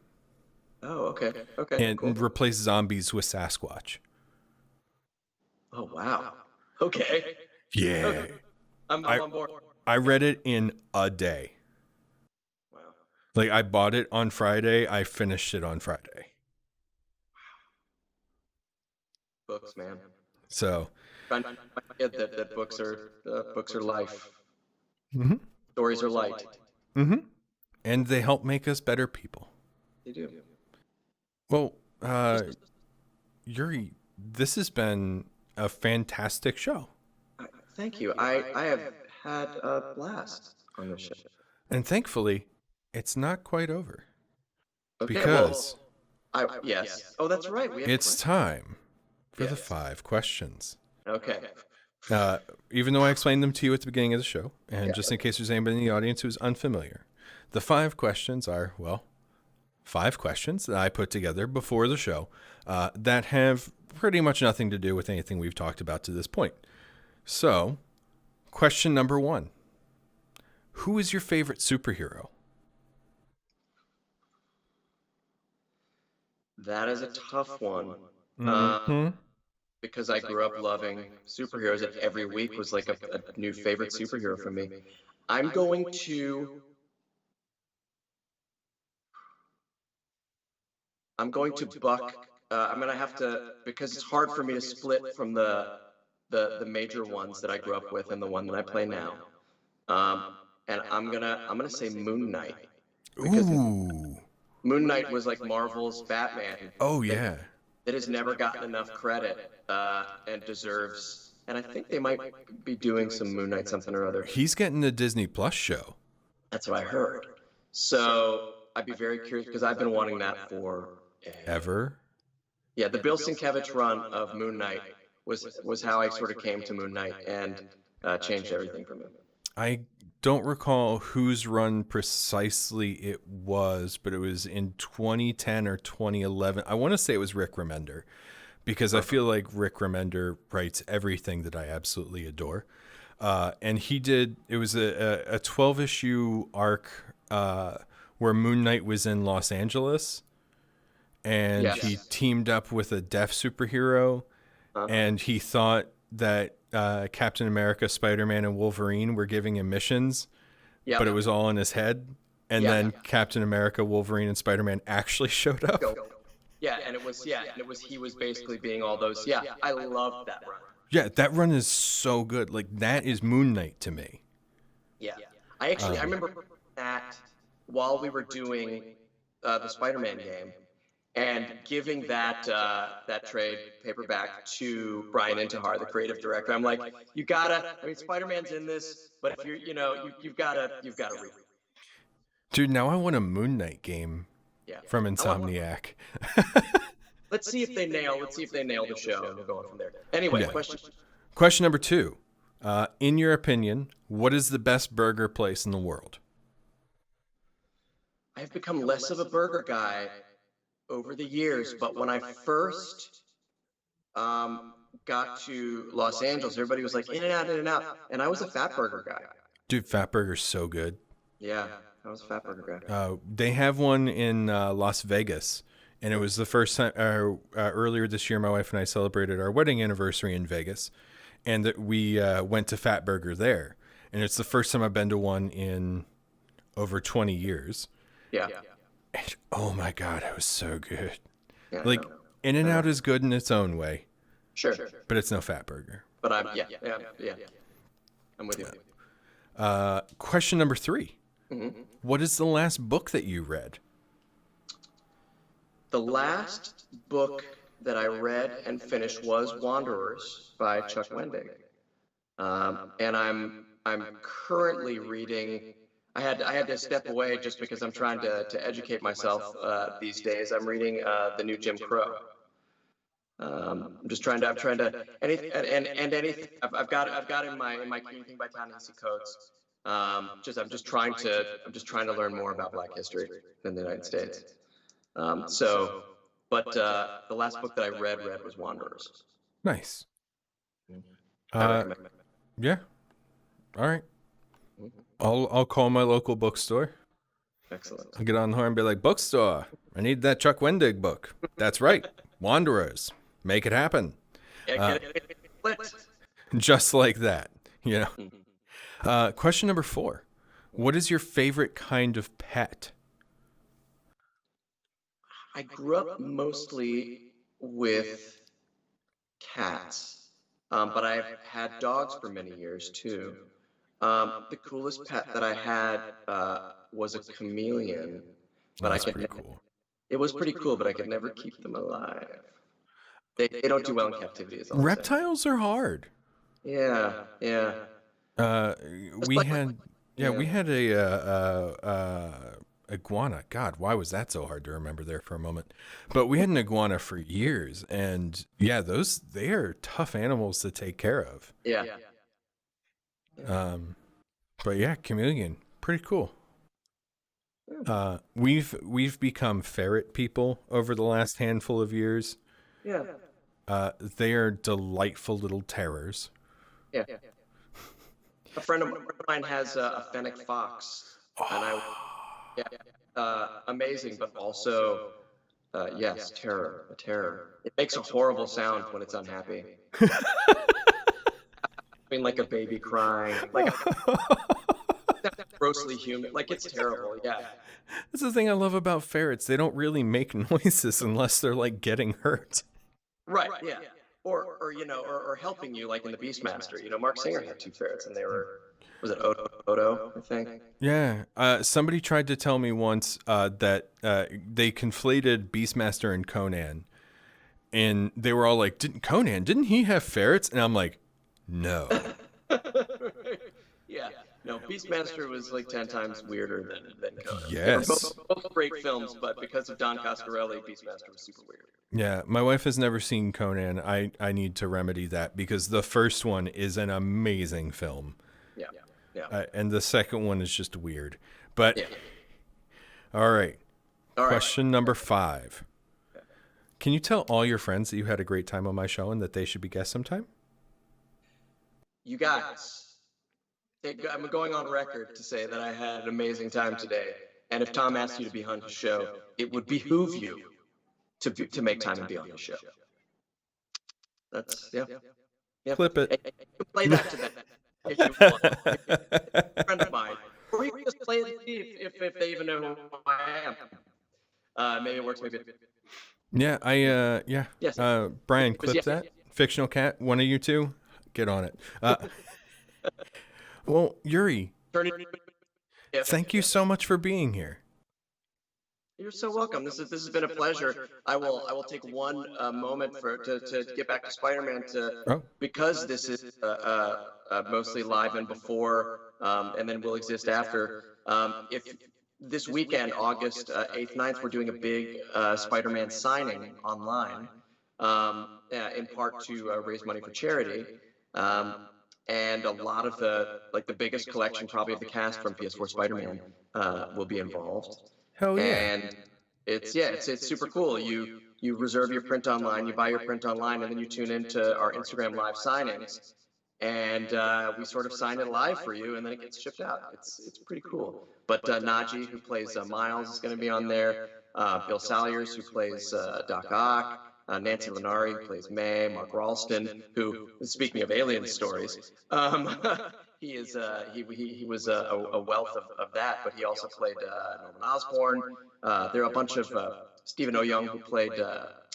Oh, okay. And cool. replace zombies with Sasquatch. Oh, wow. Okay. Yeah. Okay. I'm I on board. I read it in a day. Wow. Like, I bought it on Friday. I finished it on Friday. Books, man. So, Trying to forget that books are life. mhm. Stories are light. And they help make us better people. They do. Well, Yuri, this has been a fantastic show. Thank you. I have had a blast on this show. And thankfully, it's not quite over. Okay, Because yes. Oh, that's right. We have it's questions. time for the Yes. 5 questions. Okay. Even though I explained them to you at the beginning of the show, and just in case there's anybody in the audience who's unfamiliar, the 5 questions are, well, 5 questions that I put together before the show that have pretty much nothing to do with anything we've talked about to this point. So, question number 1. Who is your favorite superhero? That is a tough one. Mm-hmm. Because I grew up loving superheroes, and every week was like a new favorite superhero for me. I'm going to buck. I'm going to have to, because it's hard for me to split from the major ones that I grew up with and the one that I play now. And I'm gonna say Moon Knight. Because Ooh. Moon Knight was like Marvel's Batman. Oh, yeah. That has never gotten enough credit and deserves. And I think they might be doing some Moon Knight something or other. He's getting a Disney Plus show. That's what I heard. So I'd be very curious because I've been wanting that for Ever? Yeah, the Bill Sienkiewicz run of Moon Knight was how I sort of came to Moon Knight and changed everything for me. I don't recall whose run precisely it was, but it was in 2010 or 2011. I want to say it was Rick Remender, because I feel like Rick Remender writes everything that I absolutely adore. And he did, it was a 12-issue arc where Moon Knight was in Los Angeles, and he teamed up with a deaf superhero, and he thought that Captain America, Spider-Man, and Wolverine were giving him missions, but it was all in his head. And then Captain America, Wolverine, and Spider-Man actually showed up. Yeah, and it was he was basically being all those. Yeah, I loved that run. Yeah, that run is so good. Like, that is Moon Knight to me. Yeah, I remember that while we were doing the Spider-Man game, and giving that trade paperback to Brian Intihar, the creative director. I'm like, you gotta. I mean, Spider-Man's in this, but if you've gotta read it. Dude, now I want a Moon Knight game from Insomniac. Let's see if they nail the show, and we'll go on from there. Anyway, Question number 2. In your opinion, what is the best burger place in the world? I've become less of a burger guy over the years, but when I first got to Los Angeles, everybody was like, In-N-Out, and I was a Fat Burger guy. Dude, Fat Burger's so good. Yeah, I was a Fat Burger guy. They have one in Las Vegas, and it was the first time, earlier this year, my wife and I celebrated our wedding anniversary in Vegas, and that we went to Fat Burger there, and it's the first time I've been to one in over 20 years. Yeah. And, oh my God, it was so good. Yeah, like, In-N-Out is good in its own way. Sure. But it's no Fat Burger. But I'm with you. Question number 3. Mm-hmm. What is the last book that you read? The last book that I read and finished was Wanderers by Chuck Wendig. And I'm currently reading. I had to step away just because I'm trying to educate myself these days. I'm reading the new Jim Crow. I'm trying to anything. I've got in my Anything by Ta-Nehisi Coates. I'm just trying to learn more about Black history in the United States. But the last book that I read was Wanderers. Nice. Yeah. All right. I'll call my local bookstore. Excellent. I'll get on the horn and be like, bookstore, I need that Chuck Wendig book. That's right. Wanderers. Make it happen. Yeah, just like that, you know. Question number 4. What is your favorite kind of pet? I grew up mostly with cats, but I've had dogs for many years too. The coolest pet that I had was a chameleon, Oh, but that's pretty cool. it was pretty cool, but I could never keep them alive. They don't do well in captivity, is all I'm saying. Reptiles are hard. Yeah, yeah. Uh, Just we like, had, yeah, yeah. we had a iguana. God, why was that so hard to remember there for a moment? But we had an iguana for years, and yeah, they are tough animals to take care of. Yeah. But yeah, chameleon, pretty cool. We've become ferret people over the last handful of years. Yeah. They are delightful little terrors. Yeah. A friend of mine has a fennec fox, and amazing, but also, yes, terror, a terror. It makes a horrible sound when it's unhappy. I mean, like a baby crying, like grossly human, like it's terrible. Yeah. That's the thing I love about ferrets. They don't really make noises unless they're like getting hurt. Right. Yeah. Or helping you, like in the Beastmaster. Mark Singer had 2 ferrets, and was it Odo, I think? Yeah. Somebody tried to tell me once that they conflated Beastmaster and Conan, and they were all like, didn't he have ferrets? And I'm like, no. Yeah. No, Beastmaster was like 10 times weirder than Conan. Yes. They were both great films, but because of Don Coscarelli, Beastmaster was super weird. Yeah, my wife has never seen Conan. I need to remedy that because the first one is an amazing film. Yeah. Yeah. And the second one is just weird. But, Yeah. all right. All right. Question number 5. Can you tell all your friends that you had a great time on my show and that they should be guests sometime? You guys, I'm going on record to say that I had an amazing time today. And if Tom asked you to be on his show, it would behoove you to make time and be on his show. That's, yeah. Clip it. Hey, you can play that to them if you want. A friend of mine. Or you can just play it if they even know who I am. Maybe it works, maybe it. Yeah, yeah. Yes. Brian, clip Yeah. that. Fictional Cat, one of you two, get on it. Well, Yuri, thank you so much for being here. You're so welcome. This has been a pleasure. I will take one moment to get back to Spider-Man because this is mostly live and before, and then will exist after. If this weekend, August 8th, 9th, we're doing a big Spider-Man signing online, in part to raise money for charity. And a lot of the biggest collection probably of the cast from PS4 Spider-Man will be involved. Hell yeah. And it's super cool. You reserve your print online, you buy your print online, and then you tune into our Instagram live signings, and we sort of sign it live for you, and then it gets shipped out. It's pretty cool. But Najee, who plays Miles, is going to be on there. Bill Salyers, who plays Doc Ock. Nancy Lenari, who plays May. Mark Ralston, who, speaking of alien stories, he was a wealth of that, but he also played Norman Osborn. There are a bunch of Stephen O'Young, who played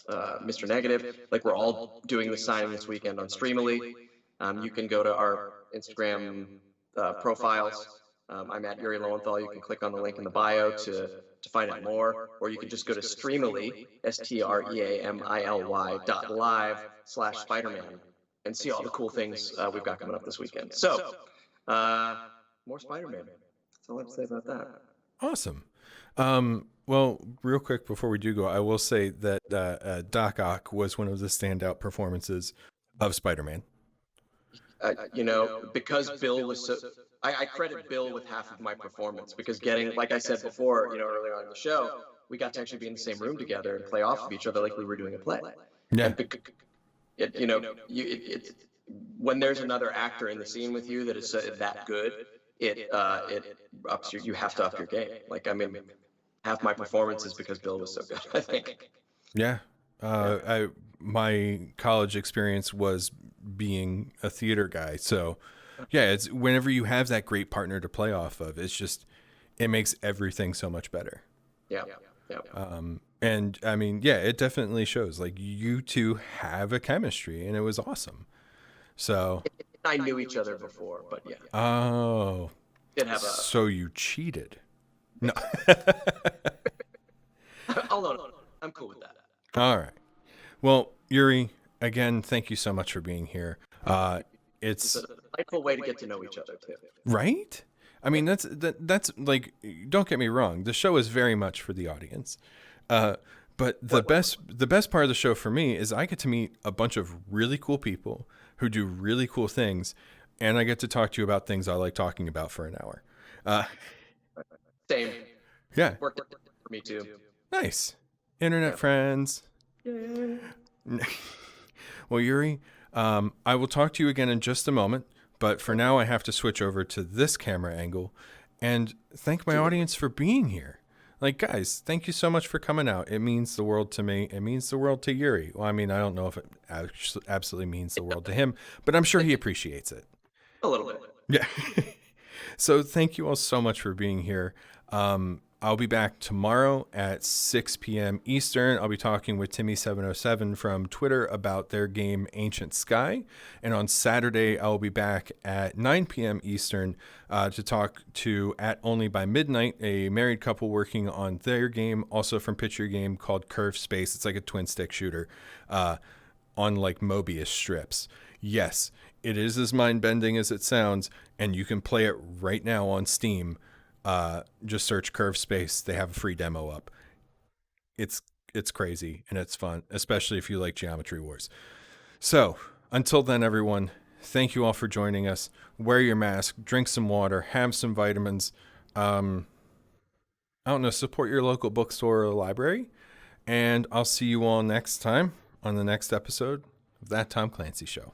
Mr. Negative. Like, we're all doing the signing this weekend on Streamily. You can go to our Instagram profiles. I'm at Yuri Lowenthal. You can click on the link in the bio to find out more, or you can just go to Streamily, STREAMILY.live/Spider-Man, and see all the cool things we've got coming up this weekend. So, more Spider-Man. That's all I have to say about that. Awesome. Well, real quick before we do go, I will say that Doc Ock was one of the standout performances of Spider-Man. Because Bill was so... I credit Bill with half of my performance, because like I said before, earlier on in the show, we got to actually be in the same room together and play off of each other like we were doing a play. Yeah. And when there's another actor in the scene with you that is that good, it ups you have to up your game. Like, I mean, half my performance is because Bill was so good, I think. Yeah. My college experience was being a theater guy, so Yeah, it's whenever you have that great partner to play off of, it makes everything so much better. Yeah. And I mean, yeah, it definitely shows. Like, you two have a chemistry, and it was awesome. So, I knew each other before, but yeah. oh, Did have so you cheated? No. Oh no, I'm cool with that. All right. Well, Yuri, again, thank you so much for being here. It's a delightful way to get to know each other too. Right? I mean, that's like, don't get me wrong. The show is very much for the audience. But the best part of the show for me is I get to meet a bunch of really cool people who do really cool things, and I get to talk to you about things I like talking about for an hour. Same. Yeah. Worked for me too. Nice. Internet friends. Yeah. Well, Yuri, I will talk to you again in just a moment, but for now I have to switch over to this camera angle and thank my audience for being here. Like, guys, thank you so much for coming out. It means the world to me. It means the world to Yuri. Well, I mean, I don't know if it absolutely means the world to him, but I'm sure he appreciates it. A little bit. Yeah. So thank you all so much for being here. I'll be back tomorrow at 6 p.m. Eastern. I'll be talking with Timmy707 from Twitter about their game Ancient Sky. And on Saturday, I'll be back at 9 p.m. Eastern to talk to At Only by Midnight, a married couple working on their game, also from Pitch Your Game, called Curve Space. It's like a twin stick shooter on like Mobius strips. Yes, it is as mind-bending as it sounds, and you can play it right now on Steam. Just search Curve Space. They have a free demo up. It's crazy and it's fun, especially if you like Geometry Wars. So until then, everyone, thank you all for joining us. Wear your mask, drink some water, have some vitamins. I don't know, support your local bookstore or library. And I'll see you all next time on the next episode of That Tom Clancy Show.